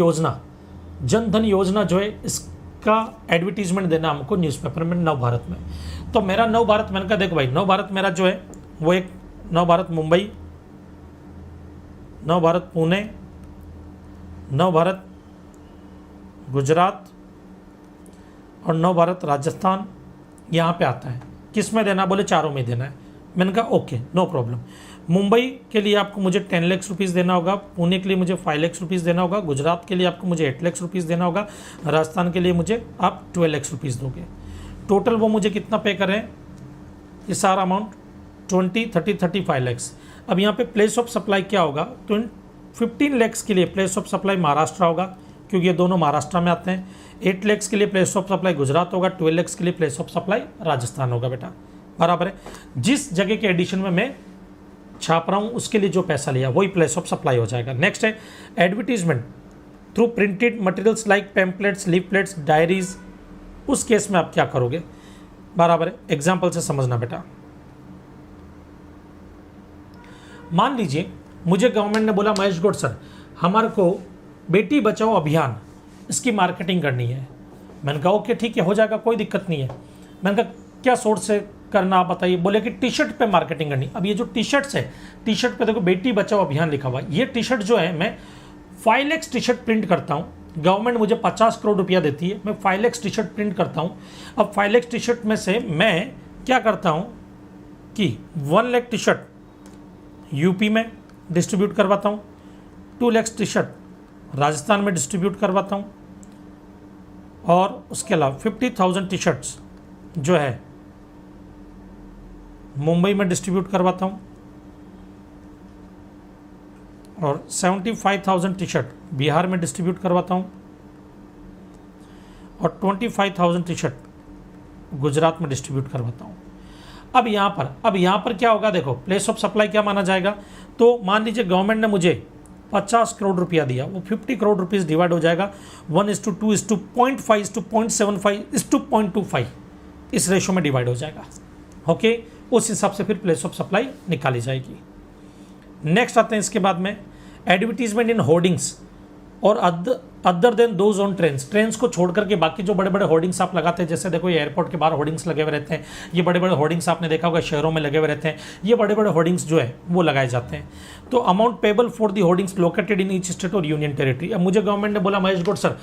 योजना जो है इसका एडवर्टीजमेंट देना हमको न्यूज़पेपर में, नव भारत में। तो मेरा नव भारत, मैंने कहा देखो भाई नव भारत मेरा जो है वो एक नव भारत मुंबई, नव भारत पुणे, नव भारत गुजरात और नव भारत राजस्थान यहाँ पे आता है। किस में देना, बोले चारों में देना है। मैंने कहा ओके नो प्रॉब्लम। मुंबई के लिए आपको मुझे 10 लाख रुपीज़ देना होगा, पुणे के लिए मुझे 5 लाख रुपीज़ देना होगा, गुजरात के लिए आपको मुझे 8 लाख रुपीज़ देना होगा, राजस्थान के लिए मुझे आप 12 लाख रुपीज़ दोगे। टोटल वो मुझे कितना पे करें, ये सारा अमाउंट 20, 30, 35 लैक्स। अब यहाँ पे प्लेस ऑफ सप्लाई क्या होगा, तो 15 लैक्स के लिए प्लेस ऑफ सप्लाई महाराष्ट्र होगा क्योंकि ये दोनों महाराष्ट्र में आते हैं। 8 लैक्स के लिए प्लेस ऑफ सप्लाई गुजरात होगा, 12 लैक्स के लिए प्लेस ऑफ सप्लाई राजस्थान होगा बेटा, बराबर है। जिस जगह के एडिशन में मैं छाप रहा हूँ उसके लिए जो पैसा लिया वही प्लेस ऑफ सप्लाई हो जाएगा। नेक्स्ट है advertisement through printed materials like pamphlets, leaflets, diaries. उस केस में आप क्या करोगे, बराबर है। एग्जाम्पल से समझना बेटा, मान लीजिए मुझे गवर्नमेंट ने बोला महेश गौड़ सर हमारे को बेटी बचाओ अभियान इसकी मार्केटिंग करनी है। मैंने कहा ओके ठीक है हो जाएगा, कोई दिक्कत नहीं है। मैंने कहा क्या सोर्स से करना आप बताइए, बोले कि टी शर्ट पे मार्केटिंग करनी। अब ये जो टी शर्ट्स है, टी शर्ट पे देखो बेटी बचाओ अभियान लिखा हुआ है। ये टी शर्ट जो है मैं 5 लाख टी शर्ट प्रिंट करता हूँ, गवर्नमेंट मुझे 50 करोड़ रुपया देती है, मैं 5 लाख टी शर्ट प्रिंट करता हूँ। अब 5 लाख टी शर्ट में से मैं क्या करता हूँ कि 1 लाख टी शर्ट यूपी में डिस्ट्रीब्यूट करवाता हूँ, 2 लाख टी शर्ट राजस्थान में डिस्ट्रीब्यूट करवाता हूँ, और उसके अलावा 50,000 टी शर्ट्स जो है मुंबई में डिस्ट्रीब्यूट करवाता हूँ, और 75,000 टी शर्ट बिहार में डिस्ट्रीब्यूट करवाता हूँ, और 25,000 टी शर्ट गुजरात में डिस्ट्रीब्यूट करवाता हूँ। अब यहाँ पर क्या होगा, देखो प्लेस ऑफ सप्लाई क्या माना जाएगा। तो मान लीजिए गवर्नमेंट ने मुझे 50 करोड़ रुपया दिया, वो 50 करोड़ रुपीज़ डिवाइड हो जाएगा 1:2:0.5:0.75:0.25 इस रेशो में डिवाइड हो जाएगा। ओके उस हिसाब से फिर प्लेस ऑफ सप्लाई निकाली जाएगी। नेक्स्ट आते हैं इसके बाद में एडवर्टीजमेंट इन होर्डिंग्स और other than those on trains को छोड़ करके बाकी जो बड़े बड़े होर्डिंग्स आप लगाते हैं, जैसे देखो ये एयरपोर्ट के बाहर होर्डिंग्स लगे हुए रहते हैं, ये बड़े बड़े होर्डिंग्स आपने देखा होगा शहरों में लगे हुए रहते हैं, ये बड़े बड़े होर्डिंग्स जो है वो लगाए जाते हैं। तो amount payable for the hoardings located in each state और यूनियन टेरिटरी। अब मुझे गवर्नमेंट ने बोला Mahesh Gaur sir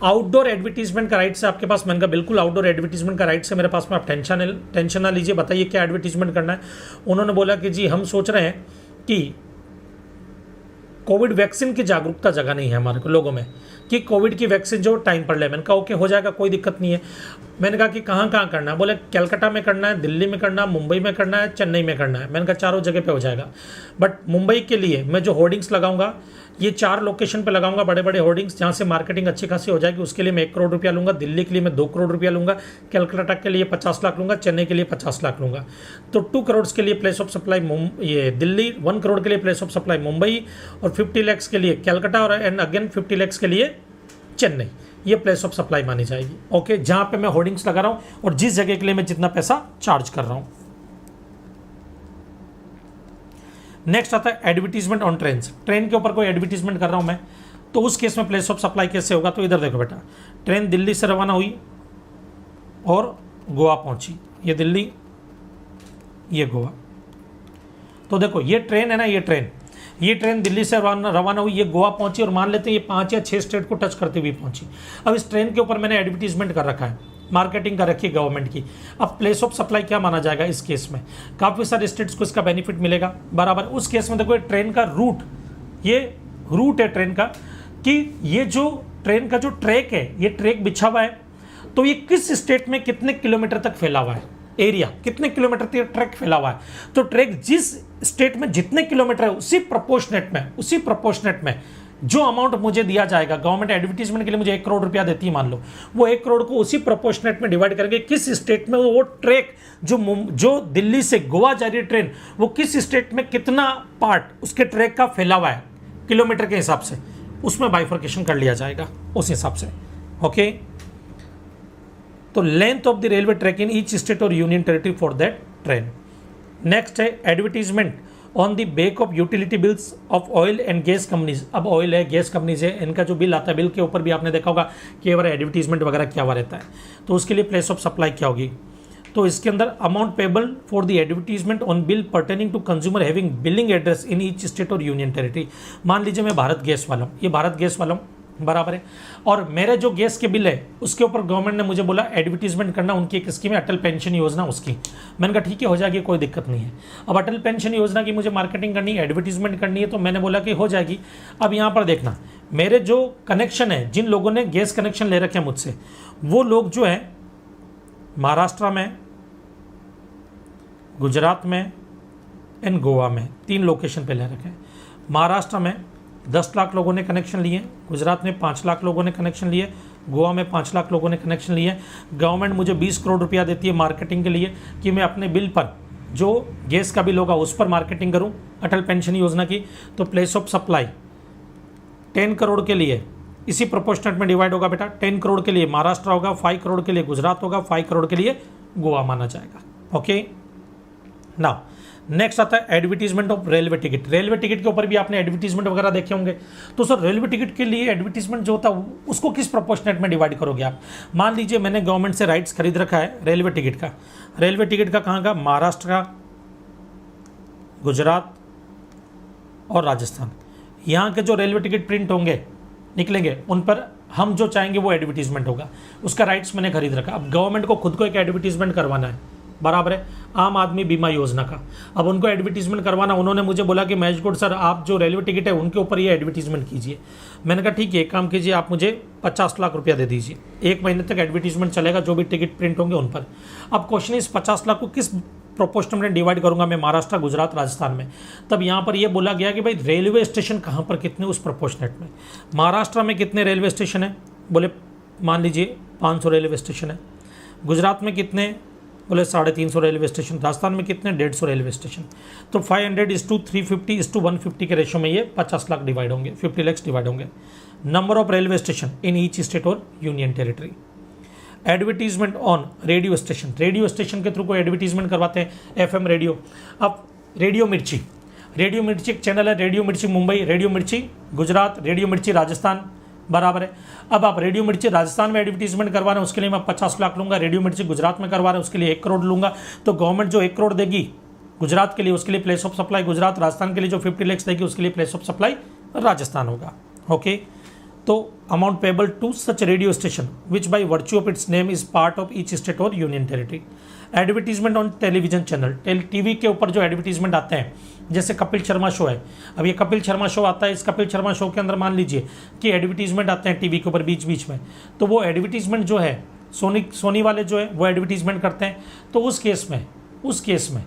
outdoor advertisement का राइट से आपके पास, मैंने कहा बिल्कुल आउटडोर एडवर्टीजमेंट का राइट से मेरे पास में, आप टेंशन ना लीजिए, बताइए क्या एडवर्टीजमेंट करना है। उन्होंने बोला कि जी हम सोच रहे हैं कि कोविड वैक्सीन की जागरूकता जगानी है हमारे को लोगों में कि कोविड की वैक्सीन जो टाइम पर ले। मैंने कहा ओके हो जाएगा, कोई दिक्कत नहीं है। मैंने कहा कि कहाँ कहाँ करना है, बोले कलकत्ता में करना है, दिल्ली में करना है, मुंबई में करना है, चेन्नई में करना है। मैंने कहा चारों जगह पे हो जाएगा, बट मुंबई के लिए मैं जो होर्डिंग्स लगाऊंगा ये 4 लोकेशन पे लगाऊंगा, बड़े बड़े होर्डिंग्स जहाँ से मार्केटिंग अच्छी खासी हो जाएगी। उसके लिए मैं 1 करोड़ रुपया लूंगा, दिल्ली के लिए मैं 2 करोड़ रुपया लूंगा, कलकत्ता के लिए 50 लाख लूंगा, चेन्नई के लिए 50 लाख लूंगा। तो 2 करोड़ के लिए प्लेस ऑफ सप्लाई ये दिल्ली, 1 करोड़ के लिए प्लेस ऑफ सप्लाई मुंबई, और 50 लाख के लिए कलकत्ता, और एंड अगेन 50 लाख के लिए चेन्नई। ये प्लेस ऑफ सप्लाई मानी जाएगी। ओके, जहां पे मैं होर्डिंग्स लगा रहा हूं और जिस जगह के लिए मैं जितना पैसा चार्ज कर रहा हूं। नेक्स्ट आता है एडवर्टीजमेंट ऑन ट्रेन के ऊपर कोई एडवर्टीजमेंट कर रहा हूं मैं, तो उस केस में प्लेस ऑफ सप्लाई कैसे होगा। तो इधर देखो बेटा, ट्रेन दिल्ली से रवाना हुई और गोवा पहुंची, ये दिल्ली ये गोवा। तो देखो ये ट्रेन है ना, ये ट्रेन दिल्ली से रवाना हुई, ये गोवा पहुंची, और मान लेते हैं ये 5 या 6 स्टेट को टच करते हुए पहुंची। अब इस ट्रेन के ऊपर मैंने एडवर्टीजमेंट कर रखा है, मार्केटिंग कर रखी है गवर्नमेंट की। अब प्लेस ऑफ सप्लाई क्या माना जाएगा इस केस में, काफ़ी सारे स्टेट्स को इसका बेनिफिट मिलेगा बराबर। उस केस में देखो ट्रेन का रूट, ये रूट है ट्रेन का, कि ये जो ट्रेन का जो ट्रैक है, ये ट्रैक बिछा हुआ है, तो ये किस स्टेट में कितने किलोमीटर तक फैला हुआ है, एरिया कितने किलोमीटर तक ट्रैक फैला हुआ है। तो ट्रैक जिस स्टेट में जितने किलोमीटर है उसी प्रोपोर्शनेट में जो अमाउंट मुझे दिया जाएगा, गवर्नमेंट एडवर्टीजमेंट के लिए मुझे 1 करोड़ रुपया देती है मान लो, वो 1 करोड़ को उसी प्रोपोर्शनेट में डिवाइड करेंगे किस स्टेट में वो ट्रैक जो दिल्ली से गोवा जा रही है ट्रेन, वो किस स्टेट में कितना पार्ट उसके ट्रैक का फैला हुआ है किलोमीटर के हिसाब से, उसमें बाइफर्केशन कर लिया जाएगा उस हिसाब से। ओके, तो length of the railway track in each state और union territory for that train. Next है advertisement on the back of utility bills of oil and gas companies. अब ऑयल है, गैस कंपनीज है, इनका जो बिल आता है, बिल के ऊपर भी आपने देखा होगा कि एडवर्टीजमेंट वगैरह क्या हुआ रहता है। तो उसके लिए प्लेस ऑफ सप्लाई क्या होगी, तो इसके अंदर amount payable for the advertisement on bill pertaining to consumer having billing address in each state और यूनियन टेरिटरी। मान लीजिए मैं भारत गैस वाला हूँ, ये भारत गैस वाला हूँ बराबर है, और मेरे जो गैस के बिल है उसके ऊपर गवर्नमेंट ने मुझे बोला एडवर्टीजमेंट करना उनकी एक स्कीम है अटल पेंशन योजना, उसकी। मैंने कहा ठीक है हो जाएगी, कोई दिक्कत नहीं है। अब अटल पेंशन योजना की मुझे मार्केटिंग करनी है, एडवर्टीजमेंट करनी है, तो मैंने बोला कि हो जाएगी। अब यहाँ पर देखना, मेरे जो कनेक्शन है, जिन लोगों ने गैस कनेक्शन ले रखे हैं मुझसे, वो लोग जो है महाराष्ट्र में, गुजरात में एंड गोवा में 3 लोकेशन पे ले रखे हैं। महाराष्ट्र में 10 लाख लोगों ने कनेक्शन लिए, गुजरात में 5 लाख लोगों ने कनेक्शन लिए, गोवा में 5 लाख लोगों ने कनेक्शन लिए। गवर्नमेंट मुझे 20 करोड़ रुपया देती है मार्केटिंग के लिए कि मैं अपने बिल पर जो गैस का बिल होगा उस पर मार्केटिंग करूं अटल पेंशन योजना की। तो प्लेस ऑफ सप्लाई 10 करोड़ के लिए इसी प्रोपोर्शनेट में डिवाइड होगा बेटा। 10 करोड़ के लिए महाराष्ट्र होगा, 5 करोड़ के लिए गुजरात होगा, 5 करोड़ के लिए गोवा माना जाएगा। ओके, नाउ नेक्स्ट आता है advertisement of railway ticket. Railway ticket के ऊपर भी आपने एडवर्टीजमेंट वगैरह देखे होंगे। तो सर रेलवे टिकट के लिए एडवर्टीजमेंट जो होता है उसको किस प्रोपोर्शनेट में डिवाइड करोगे आप। मान लीजिए मैंने गवर्नमेंट से राइट्स खरीद रखा है रेलवे टिकट का। रेलवे टिकट का कहाँ का, महाराष्ट्र का, गुजरात और राजस्थान। यहाँ के जो रेलवे टिकट प्रिंट होंगे, निकलेंगे, उन पर हम जो चाहेंगे वो एडवर्टीजमेंट होगा। उसका राइट्स मैंने खरीद रखा। अब गवर्नमेंट को खुद को एक एडवर्टीजमेंट करवाना है, बराबर है, आम आदमी बीमा योजना का। अब उनको एडवर्टीजमेंट करवाना, उन्होंने मुझे बोला कि महेश गौड़ सर आप जो रेलवे टिकट है उनके ऊपर ये एडवर्टीजमेंट कीजिए। मैंने कहा ठीक है, एक काम कीजिए, आप मुझे 50 लाख रुपया दे दीजिए, 1 महीने तक एडवर्टीजमेट चलेगा जो भी टिकट प्रिंट होंगे उन पर। अब क्वेश्चन इस 50 लाख को किस प्रोपोर्शन में डिवाइड करूंगा मैं, महाराष्ट्र, गुजरात, राजस्थान में। तब यहाँ पर यह बोला गया कि भाई रेलवे स्टेशन कहाँ पर कितने, उस प्रोपोर्शनेट में। महाराष्ट्र में कितने रेलवे स्टेशन है, बोले मान लीजिए 500 रेलवे स्टेशन है। गुजरात में कितने, बोले 350 रेलवे स्टेशन। राजस्थान में कितने, 150 रेलवे स्टेशन। तो 500:350:150 के रेशो में ये 50 लाख डिवाइड होंगे, 50 लाख डिवाइड होंगे। Number of railway station in each state और union territory. Advertisement on radio station, radio station के थ्रू कोई एडवर्टीजमेंट करवाते हैं, एफएम रेडियो। अब रेडियो मिर्ची, रेडियो मिर्ची एक चैनल है, रेडियो मिर्ची मुंबई, रेडियो मिर्ची गुजरात, रेडियो मिर्ची राजस्थान, बराबर है। अब आप रेडियो मिर्ची राजस्थान में एडवर्टीजमेंट करवा रहे हैं, उसके लिए मैं 50 लाख लूंगा, रेडियो मिर्ची गुजरात में करवा रहे हैं उसके लिए 1 करोड़ लूंगा। तो गवर्नमेंट जो 1 करोड़ देगी गुजरात के लिए, उसके लिए place of supply Gujarat, Rajasthan के लिए जो 50 लाख देगी उसके लिए प्लेस ऑफ सप्लाई राजस्थान होगा। ओके, तो amount payable to such radio station which by virtue of its name is part of each state और union territory. Advertisement on television channel, TV के ऊपर जो एडवर्टीजमेंट आते हैं, जैसे कपिल शर्मा शो है, अब ये कपिल शर्मा शो आता है, इस कपिल शर्मा शो के अंदर मान लीजिए कि एडवर्टीजमेंट आते हैं टीवी के ऊपर बीच बीच में, तो वो एडवर्टीजमेंट जो है सोनी वाले जो है वो एडवर्टीजमेंट करते हैं। तो उस केस में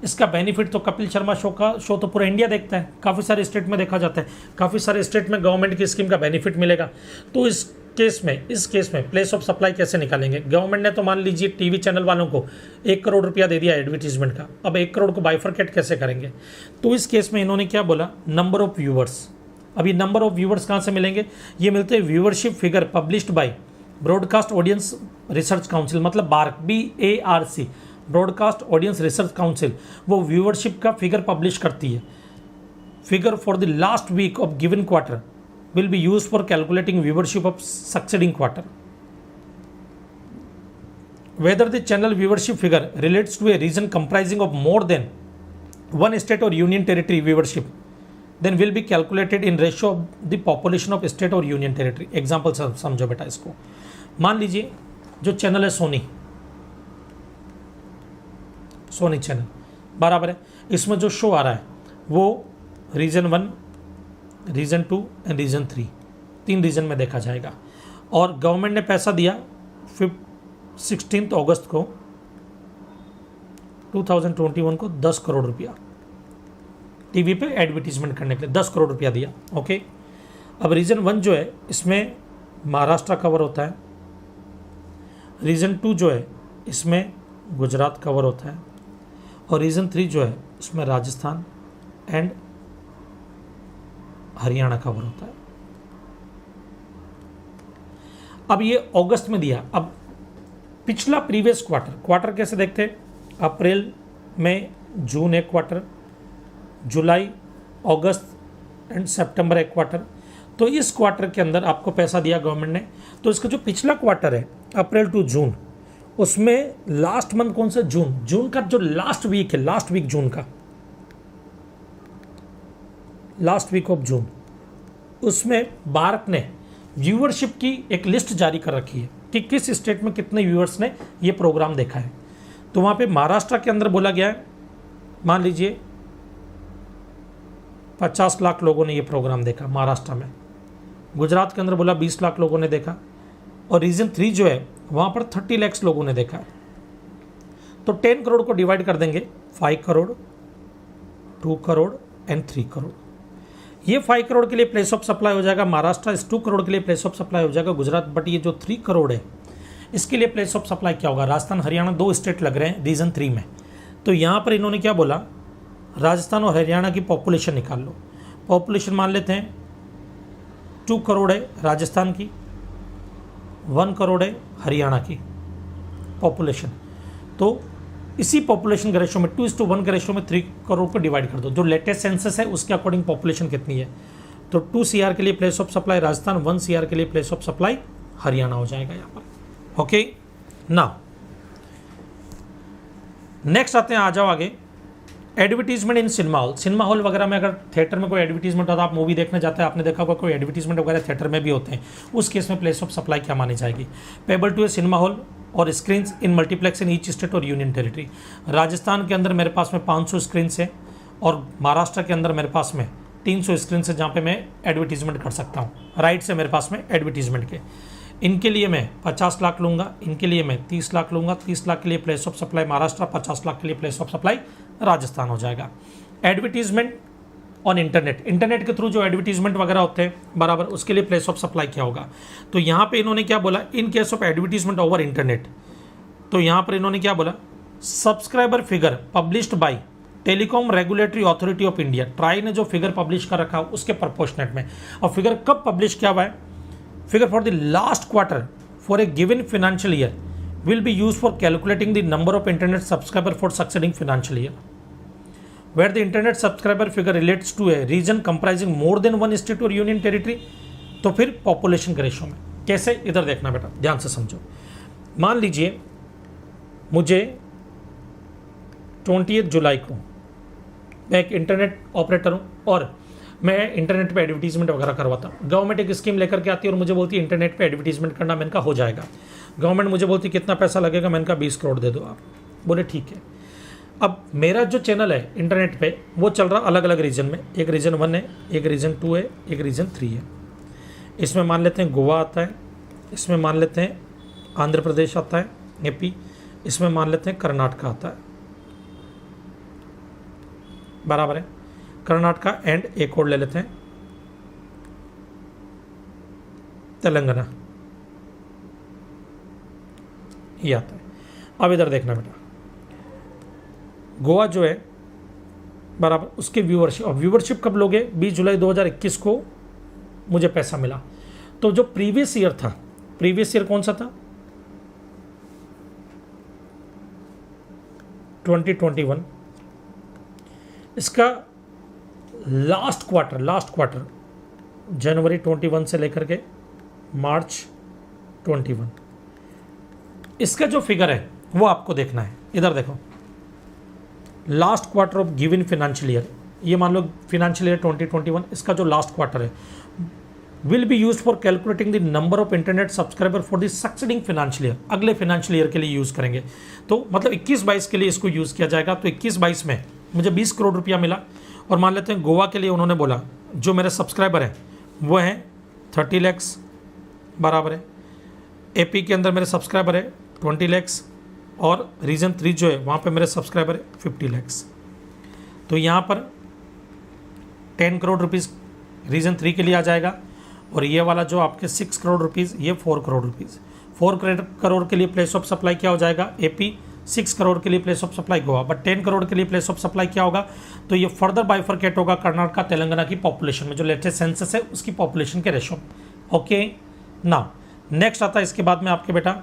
इसका बेनिफिट तो कपिल शर्मा शो तो पूरा इंडिया देखता है, काफ़ी सारे स्टेट में देखा जाता है, काफ़ी सारे स्टेट में गवर्नमेंट की स्कीम का बेनिफिट मिलेगा। तो इस केस में प्लेस ऑफ सप्लाई कैसे निकालेंगे? गवर्नमेंट ने तो मान लीजिए टीवी चैनल वालों को 1 करोड़ रुपया दे दिया एडवर्टीजमेंट का, अब 1 करोड़ को बाइफरकेट कैसे करेंगे? तो इस केस में इन्होंने क्या बोला, नंबर ऑफ व्यूवर्स। अब ये नंबर ऑफ व्यूवर्स कहाँ से मिलेंगे? ये मिलते हैं viewership figure published by broadcast audience research council, मतलब bark, BARC, broadcast audience research council, वो व्यूवरशिप का फिगर पब्लिश करती है। Figure for the last week of given quarter will be used for calculating viewership of succeeding quarter. Whether the channel viewership figure relates to a region comprising of more than one state or union territory viewership, then will be calculated in ratio of the population of state or union territory. Example समझो बेटा इसको, मान लीजिए जो channel है Sony channel, बराबर है, इसमें जो शो आ रहा है वो region 1, region 2 and region 3, 3 region में देखा जाएगा। और गवर्नमेंट ने पैसा दिया 16 अगस्त को 2021 को 10 करोड़ रुपया टीवी पे एडवर्टीजमेंट करने के लिए 10 करोड़ रुपया दिया। ओके, अब रीजन 1 जो है इसमें महाराष्ट्र कवर होता है, रीजन 2 जो है इसमें गुजरात कवर होता है, और रीजन 3 जो है इसमें राजस्थान एंड हरियाणा कवर होता है। अब ये अगस्त में दिया। अब पिछला प्रीवियस क्वार्टर कैसे देखते हैं? अप्रैल, मई, जून एक क्वार्टर, जुलाई, अगस्त एंड सितंबर एक क्वार्टर। तो इस क्वार्टर के अंदर आपको पैसा दिया गवर्नमेंट ने, तो इसका जो पिछला क्वार्टर है अप्रैल टू जून, उसमें लास्ट मंथ कौन सा? जून का जो लास्ट वीक है, लास्ट वीक जून का, लास्ट वीक ऑफ जून, उसमें बार्क ने व्यूअरशिप की एक लिस्ट जारी कर रखी है कि किस स्टेट में कितने व्यूअर्स ने ये प्रोग्राम देखा है। तो वहाँ पे महाराष्ट्र के अंदर बोला गया है, मान लीजिए 50 लाख लोगों ने ये प्रोग्राम देखा महाराष्ट्र में, गुजरात के अंदर बोला 20 लाख लोगों ने देखा, और रीजन 3 जो है वहाँ पर 30 लाख लोगों ने देखा है। तो 10 करोड़ को डिवाइड कर देंगे, 5 करोड़, 2 करोड़ एंड 3 करोड़। ये 5 करोड़ के लिए प्लेस ऑफ सप्लाई हो जाएगा महाराष्ट्र, इस 2 करोड़ के लिए प्लेस ऑफ सप्लाई हो जाएगा गुजरात। बट ये जो 3 करोड़ है इसके लिए प्लेस ऑफ सप्लाई क्या होगा? राजस्थान हरियाणा 2 स्टेट लग रहे हैं रीजन 3 में। तो यहाँ पर इन्होंने क्या बोला, राजस्थान और हरियाणा की पॉपुलेशन निकाल लो। पॉपुलेशन मान लेते हैं 2 करोड़ है राजस्थान की, 1 करोड़ है हरियाणा की पॉपुलेशन। तो इसी पॉपुलेशन के रेशो में 2:1 के रेशो में 3 करोड़ को डिवाइड कर दो। जो लेटेस्ट सेंसस है उसके अकॉर्डिंग पॉपुलेशन कितनी है, तो 2 CR के लिए place of supply Rajasthan, 1 CR के लिए प्लेस ऑफ सप्लाई हरियाणा हो जाएगा यहाँ पर। ओके, नाउ नेक्स्ट आते हैं, आ जाओ आगे। Advertisement in cinema hall, cinema hall वगैरह में अगर थिएटर में कोई एडवर्टीजमेंट होता है, आप मूवी देखने जाते हैं, आपने देखा होगा कोई एडवर्टीजमेंट वगैरह थिएटर में भी होते हैं, उस केस में प्लेस ऑफ सप्लाई क्या मानी जाएगी? Payable to a cinema hall और screens in multiplex in each state और यूनियन टेरिटरी। राजस्थान के अंदर मेरे पास में 500 स्क्रीन्स है, और महाराष्ट्र के अंदर मेरे पास में 300 स्क्रीन्स है जहाँ पे मैं एडवर्टीजमेंट कर सकता हूँ। राइट से मेरे पास में एडवर्टीजमेंट के, इनके लिए मैं 50 लाख लूँगा, इनके लिए मैं 30 लाख लूँगा। 30 लाख के लिए place of supply Maharashtra, 50 lakh के लिए प्लेस ऑफ सप्लाई राजस्थान हो जाएगा। एडवर्टीजमेंट ऑन इंटरनेट के थ्रू जो एडवर्टीजमेंट वगैरह होते हैं, बराबर, उसके लिए प्लेस ऑफ सप्लाई क्या होगा? तो यहाँ पे इन्होंने क्या बोला, इन case of advertisement over internet. तो यहाँ पर इन्होंने क्या बोला, subscriber figure published by telecom regulatory authority of India, try ने जो फिगर पब्लिश कर रखा है उसके प्रोपोर्शनेट में। और फिगर कब पब्लिश किया हुआ है? Figure for the last quarter for a given financial year will be used for calculating the number of internet subscriber for succeeding financial year. Where the internet subscriber figure relates to a region comprising more than one state or union territory, तो फिर population के ratio में कैसे, इधर देखना बेटा, ध्यान से समझो। मान लीजिए मुझे 28 जुलाई को, मैं एक इंटरनेट ऑपरेटर हूँ और मैं इंटरनेट पे एडवर्टीजमेंट वगैरह करवाता हूँ। गवर्नमेंट एक स्कीम लेकर के आती है और मुझे बोलती है इंटरनेट पे एडवर्टीजमेंट करना, मैंने कहा हो जाएगा। गवर्नमेंट मुझे बोलती है कितना पैसा लगेगा, मैंने कहा 20 करोड़ दे दो आप, बोले ठीक है। अब मेरा जो चैनल है इंटरनेट पे वो चल रहा अलग अलग रीजन में, एक रीजन 1 है, एक रीजन 2 है, एक रीजन 3 है। इसमें मान लेते हैं गोवा आता है, इसमें मान लेते हैं आंध्र प्रदेश आता है, एपी, इसमें मान लेते हैं कर्नाटका आता है, बराबर है। कर्नाटका एंड एक और ले लेते हैं तेलंगाना, ये आता है। अब इधर देखना बेटा, गोवा जो है बराबर, उसके व्यूअरशिप, और व्यूअरशिप कब लोगे, 20 जुलाई 2021 को मुझे पैसा मिला। तो जो प्रीवियस ईयर था, प्रीवियस ईयर कौन सा था, 2021, इसका लास्ट क्वार्टर जनवरी 21 से लेकर के मार्च 21, इसका जो फिगर है वो आपको देखना है। इधर देखो, last quarter of given financial year, ये मान लो फाइनेंशियल ईयर 2021, इसका जो लास्ट क्वार्टर है will be use for calculating the number of internet subscriber for the succeeding financial year, अगले फाइनेंशियल ईयर के लिए यूज करेंगे। तो मतलब 21-22 के लिए इसको यूज किया जाएगा। तो 21-22 में मुझे 20 करोड़ रुपया मिला, और मान लेते हैं गोवा के लिए उन्होंने बोला जो मेरे सब्सक्राइबर हैं वो हैं 30 लाख, बराबर है। एपी के अंदर मेरे सब्सक्राइबर है 20 लाख, और रीजन 3 जो है वहाँ पे मेरे सब्सक्राइबर है 50 लाख। तो यहाँ पर 10 करोड़ रुपीज़ रीजन 3 के लिए आ जाएगा, और ये वाला जो आपके 6 करोड़ रुपीज़, ये 4 करोड़ रुपीज़। 4 करोड़ के लिए प्लेस ऑफ सप्लाई क्या हो जाएगा, एपी। 6 करोड़ के लिए place of supply Goa, but 10 crore के लिए प्लेस ऑफ सप्लाई क्या होगा, तो ये फर्दर बाइफरकेट होगा कर्नाटका तेलंगाना की पॉपुलेशन में, जो लेटेस्ट सेंसस है उसकी पॉपुलेशन के रेशो। ओके ना, नेक्स्ट आता है इसके बाद में आपके बेटा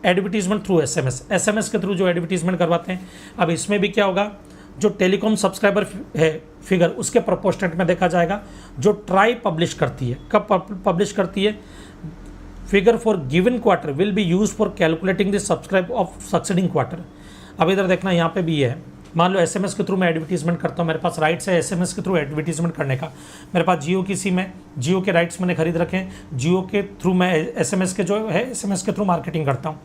एडवर्टीजमेंट थ्रू एसएमएस के थ्रू जो एडवर्टीजमेंट करवाते हैं। अब इसमें भी क्या होगा, जो टेलीकॉम सब्सक्राइबर है फिगर उसके प्रोपोर्शनेट में देखा जाएगा, जो ट्राई पब्लिश करती है। कब पब्लिश करती है, figure for given quarter will be use for calculating the subscribe of succeeding quarter. अब इधर देखना, यहाँ पे भी है, मान लो एसएमएस के थ्रू मैं एडवर्टीजमेंट करता हूँ, मेरे पास राइट्स है एसएमएस के थ्रू एडवर्टीजमेंट करने का। मेरे पास जियो की सिम है, जियो के राइट्स मैंने खरीद रखे हैं, जियो के थ्रू मैं एसएमएस के जो है एसएमएस के थ्रू मार्केटिंग करता हूँ।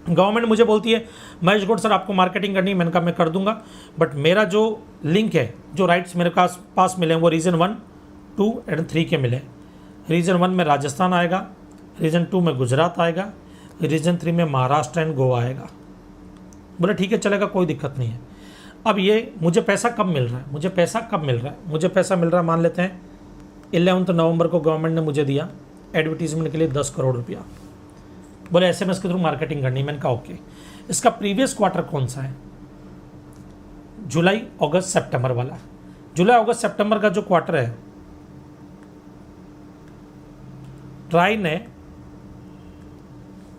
गवर्नमेंट मुझे बोलती है महेश गौड़ सर आपको मार्केटिंग करनी है, मैंने कहा मैं कर दूंगा, बट मेरा जो लिंक है, जो राइट्स मेरे पास मिले हैं वो रीजन 1, 2 एंड 3 के मिले। रीजन 1 में राजस्थान आएगा, रीजन 2 में गुजरात आएगा, रीजन 3 में महाराष्ट्र एंड गोवा आएगा। बोले ठीक है चलेगा, कोई दिक्कत नहीं है। अब ये मुझे पैसा कब मिल रहा है, मुझे पैसा मिल रहा है, मान लेते हैं 11 नवंबर को गवर्नमेंट ने मुझे दिया एडवर्टीजमेंट के लिए 10 करोड़ रुपया। बोले एसएमएस के थ्रू मार्केटिंग करनी, मैंने कहा ओके। इसका प्रीवियस क्वार्टर कौन सा है, जुलाई अगस्त सितंबर वाला। जुलाई अगस्त सितंबर का जो क्वार्टर है, ट्राई ने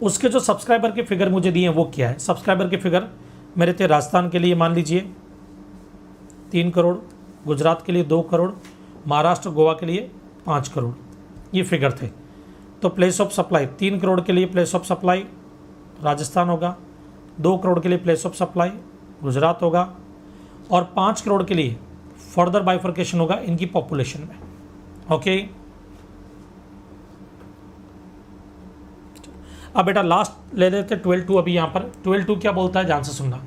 उसके जो सब्सक्राइबर के फिगर मुझे दिए हैं वो क्या है। सब्सक्राइबर के फिगर मेरे थे राजस्थान के लिए मान लीजिए 3 करोड़, गुजरात के लिए 2 करोड़, महाराष्ट्र गोवा के लिए 5 करोड़, ये फिगर थे। तो प्लेस ऑफ सप्लाई 3 करोड़ के लिए प्लेस ऑफ सप्लाई राजस्थान होगा, 2 करोड़ के लिए प्लेस ऑफ सप्लाई गुजरात होगा, और 5 करोड़ के लिए फर्दर बाइफर्केशन होगा इनकी पॉपुलेशन में। ओके, अब बेटा लास्ट ले लेते 12-2। अभी यहाँ पर 12-2 क्या बोलता है, ध्यान से सुनना।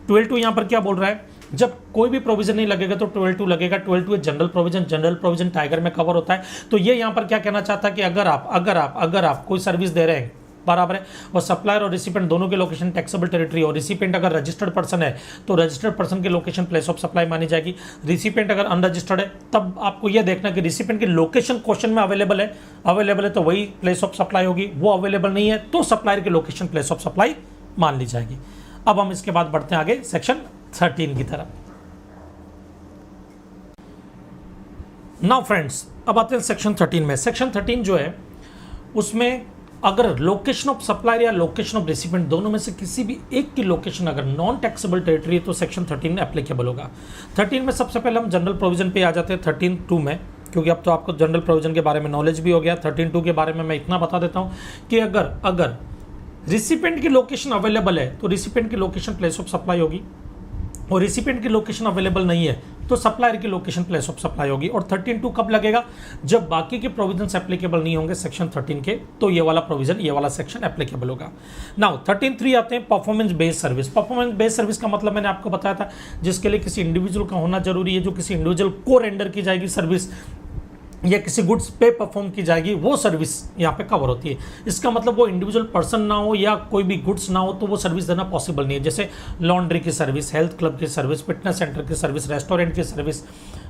12-2 यहाँ पर क्या बोल रहा है, जब कोई भी प्रोविजन नहीं लगेगा तो 12-2 लगेगा। 12-2 जनरल प्रोविजन टाइगर में कवर होता है। तो ये यहाँ पर क्या कहना चाहता है कि अगर आप कोई सर्विस दे रहे हैं, बराबर है, और सप्लायर और रिसिपेंट दोनों के लोकेशन टैक्सेबल टेरिटरी हो। रिसिपेंट अगर रजिस्टर्ड पर्सन है तो रजिस्टर्ड पर्सन की लोकेशन प्लेस ऑफ सप्लाई मानी जाएगी। रिसिपेंट अगर अनरजिस्टर्ड है तब आपको यह देखना कि रिसिपेंट की लोकेशन क्वेश्चन में अवेलेबल है तो वही प्लेस ऑफ सप्लाई होगी, वो अवेलेबल नहीं है तो सप्लायर की लोकेशन प्लेस ऑफ सप्लाई मान ली जाएगी। अब हम इसके बाद बढ़ते हैं आगे सेक्शन 13 की तरफ। नाउ फ्रेंड्स, अब आते हैं सेक्शन 13 में। सेक्शन 13 जो है उसमें अगर लोकेशन ऑफ सप्लायर या लोकेशन ऑफ रेसिपिएंट दोनों में से किसी भी एक की लोकेशन अगर नॉन टैक्सेबल टेरिटरी है तो सेक्शन 13 एप्लीकेबल होगा। 13 में सबसे पहले हम जनरल प्रोविजन पे आ जाते हैं 13(2) में, क्योंकि अब तो आपको जनरल प्रोविजन के बारे में नॉलेज भी हो गया। 13(2) के बारे में मैं इतना बता देता हूँ कि अगर रिसिपिएंट की लोकेशन अवेलेबल है तो रिसिपिएंट की लोकेशन प्लेस ऑफ सप्लाई होगी, और रिसिपिएंट की लोकेशन अवेलेबल नहीं है तो सप्लायर की लोकेशन प्लेस ऑफ सप्लाई होगी। और 13(2) कब लगेगा? जब बाकी के प्रोविजंस एप्लीकेबल नहीं होंगे सेक्शन 13 के, तो ये वाला प्रोविजन, ये वाला सेक्शन एप्लीकेबल होगा। नाउ 13(3) आते हैं performance based service. Performance based service का मतलब मैंने आपको बताया था, जिसके लिए किसी इंडिविजुअल का होना जरूरी है, जो किसी इंडिविजुअल को रेंडर की जाएगी सर्विस या किसी गुड्स पे परफॉर्म की जाएगी, वो सर्विस यहाँ पे कवर होती है। इसका मतलब वो इंडिविजुअल पर्सन ना हो या कोई भी गुड्स ना हो तो वो सर्विस देना पॉसिबल नहीं है। जैसे लॉन्ड्री की सर्विस, हेल्थ क्लब की सर्विस, फिटनेस सेंटर की सर्विस, रेस्टोरेंट की सर्विस,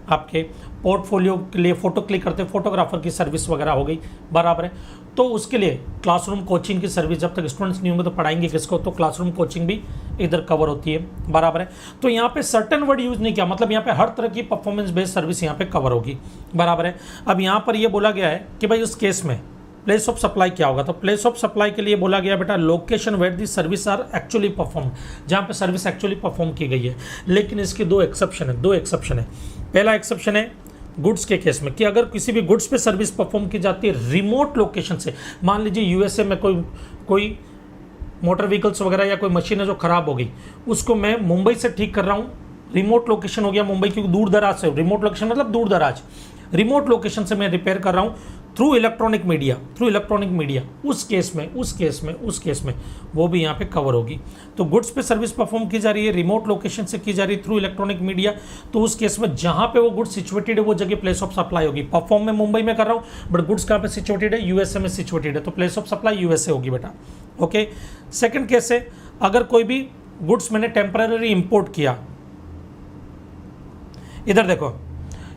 आपके पोर्टफोलियो के लिए फोटो क्लिक करते फोटोग्राफर की सर्विस वगैरह हो गई, बराबर है। तो उसके लिए क्लासरूम कोचिंग की सर्विस, जब तक स्टूडेंट्स नहीं होंगे तो पढ़ाएंगे किसको, तो क्लासरूम कोचिंग भी इधर कवर होती है, बराबर है। तो यहाँ पे सर्टेन वर्ड यूज नहीं किया, मतलब यहाँ पे हर तरह की परफॉर्मेंस बेस्ड सर्विस यहाँ पे कवर होगी, बराबर है। अब यहाँ पर ये बोला गया है कि भाई उस केस में प्लेस ऑफ सप्लाई क्या होगा, तो प्लेस ऑफ सप्लाई के लिए बोला गया बेटा location where the service are actually perform, जहाँ पे सर्विस एक्चुअली परफॉर्म की गई है। लेकिन इसके दो एक्सेप्शन है। पहला एक्सेप्शन है गुड्स के केस में कि अगर किसी भी गुड्स पे सर्विस परफॉर्म की जाती है रिमोट लोकेशन से, मान लीजिए यूएसए में कोई मोटर व्हीकल्स वगैरह या कोई मशीन है जो खराब हो गई, उसको मैं मुंबई से ठीक कर रहा हूँ, रिमोट लोकेशन हो गया मुंबई, क्योंकि दूर दराज से, रिमोट लोकेशन मतलब दूर दराज, रिमोट लोकेशन से मैं रिपेयर कर रहा हूँ थ्रू इलेक्ट्रॉनिक मीडिया, उस केस में वो भी यहाँ पे कवर होगी। तो गुड्स पे सर्विस परफॉर्म की जा रही है, रिमोट लोकेशन से की जा रही है थ्रू इलेक्ट्रॉनिक मीडिया, तो उस केस में जहाँ पे वो गुड्स सिचुएटेड है वो जगह प्लेस ऑफ सप्लाई होगी। परफॉर्म मैं मुंबई में कर रहा हूँ बट गुड्स कहाँ पे सिचुएटेड है, यूएसए में सिचुएटेड है, तो प्लेस ऑफ सप्लाई यूएसए होगी बेटा। ओके, सेकेंड केस है अगर कोई भी गुड्स मैंने टेम्पररी इंपोर्ट किया, इधर देखो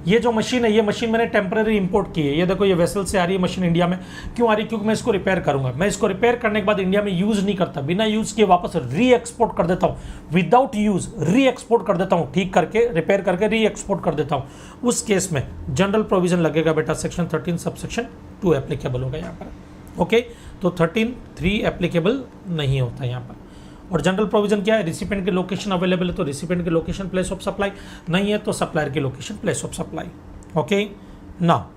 ये जो मशीन है, ये मशीन मैंने टेम्पररी इंपोर्ट की है, ये देखो ये वेसल से आ रही है मशीन इंडिया में, क्यों आ रही है? क्योंकि मैं इसको रिपेयर करूंगा, मैं इसको रिपेयर करने के बाद इंडिया में यूज नहीं करता, बिना यूज किए वापस री एक्सपोर्ट कर देता हूँ, विदाउट यूज री एक्सपोर्ट कर देता हूँ, ठीक करके रिपेयर करके री एक्सपोर्ट कर देता हूँ। उस केस में जनरल प्रोविजन लगेगा बेटा, सेक्शन 13 सबसेक्शन 2 एप्लीकेबल होगा यहाँ पर। ओके, तो 13(3) एप्लीकेबल नहीं होता यहाँ पर। और जनरल प्रोविजन क्या है? रिसिपिएंट की लोकेशन अवेलेबल है तो रिसिपिएंट की लोकेशन प्लेस ऑफ सप्लाई, नहीं है तो सप्लायर की location place of supply. Okay, ना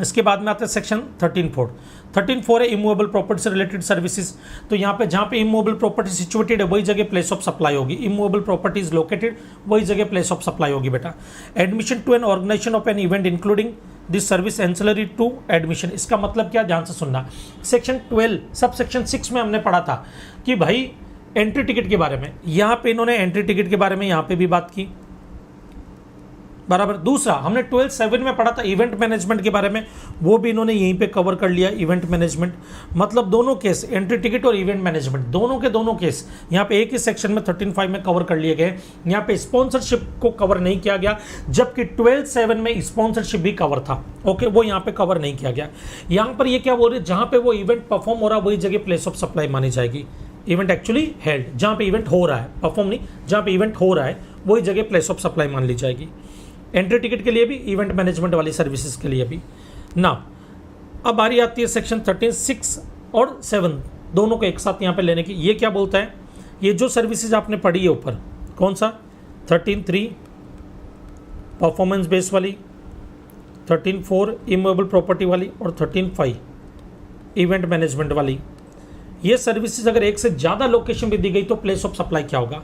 इसके बाद में आता है सेक्शन 13(4) है इमूवेबल प्रॉपर्टी से रिलेटेड सर्विसेज। तो यहाँ पे जहाँ पे इमूवेबल प्रॉपर्टी सिचुएटेड है वही जगह प्लेस ऑफ सप्लाई होगी, इमूवेबल प्रॉपर्टी इज लोकेटेड वही जगह प्लेस ऑफ सप्लाई होगी बेटा। Admission to an organisation of an event including this service ancillary to admission, इसका मतलब क्या, ध्यान से सुनना। सेक्शन 12 सब सेक्शन 6 में हमने पढ़ा था कि भाई एंट्री टिकट के बारे में, यहाँ पे इन्होंने एंट्री टिकट के बारे में यहाँ पे भी बात की, बराबर। दूसरा हमने 12(7) में पढ़ा था इवेंट मैनेजमेंट के बारे में, वो भी इन्होंने यहीं पे कवर कर लिया, इवेंट मैनेजमेंट। मतलब दोनों केस, एंट्री टिकट और इवेंट मैनेजमेंट, दोनों के दोनों केस यहाँ पे एक ही सेक्शन में 13(5) में कवर कर लिए गए। यहाँ पे स्पॉन्सरशिप को कवर नहीं किया गया, जबकि 12(7) में स्पॉन्सरशिप भी कवर था। ओके, वो यहाँ पे कवर नहीं किया गया। यहाँ पर ये क्या बोल रहे, जहाँ पे वो इवेंट परफॉर्म हो रहा है वही जगह प्लेस ऑफ सप्लाई मानी जाएगी। इवेंट एक्चुअली हेल्ड, जहाँ पे इवेंट हो रहा है, परफॉर्म नहीं, जहाँ पे इवेंट हो रहा है वही जगह प्लेस ऑफ सप्लाई मान ली जाएगी। एंट्री टिकट के लिए भी, इवेंट मैनेजमेंट वाली सर्विसेज के लिए भी ना। अब बारी आती है सेक्शन 13(6) और 7 दोनों को एक साथ यहाँ पे लेने की। ये क्या बोलता है, ये जो सर्विसेज आपने पढ़ी है ऊपर, कौन सा 13(3) परफॉर्मेंस बेस वाली, 13(4) इमूवेबल प्रॉपर्टी वाली और 13(5) इवेंट मैनेजमेंट वाली, ये सर्विसेज अगर एक से ज़्यादा लोकेशन भी दी गई तो प्लेस ऑफ सप्लाई क्या होगा।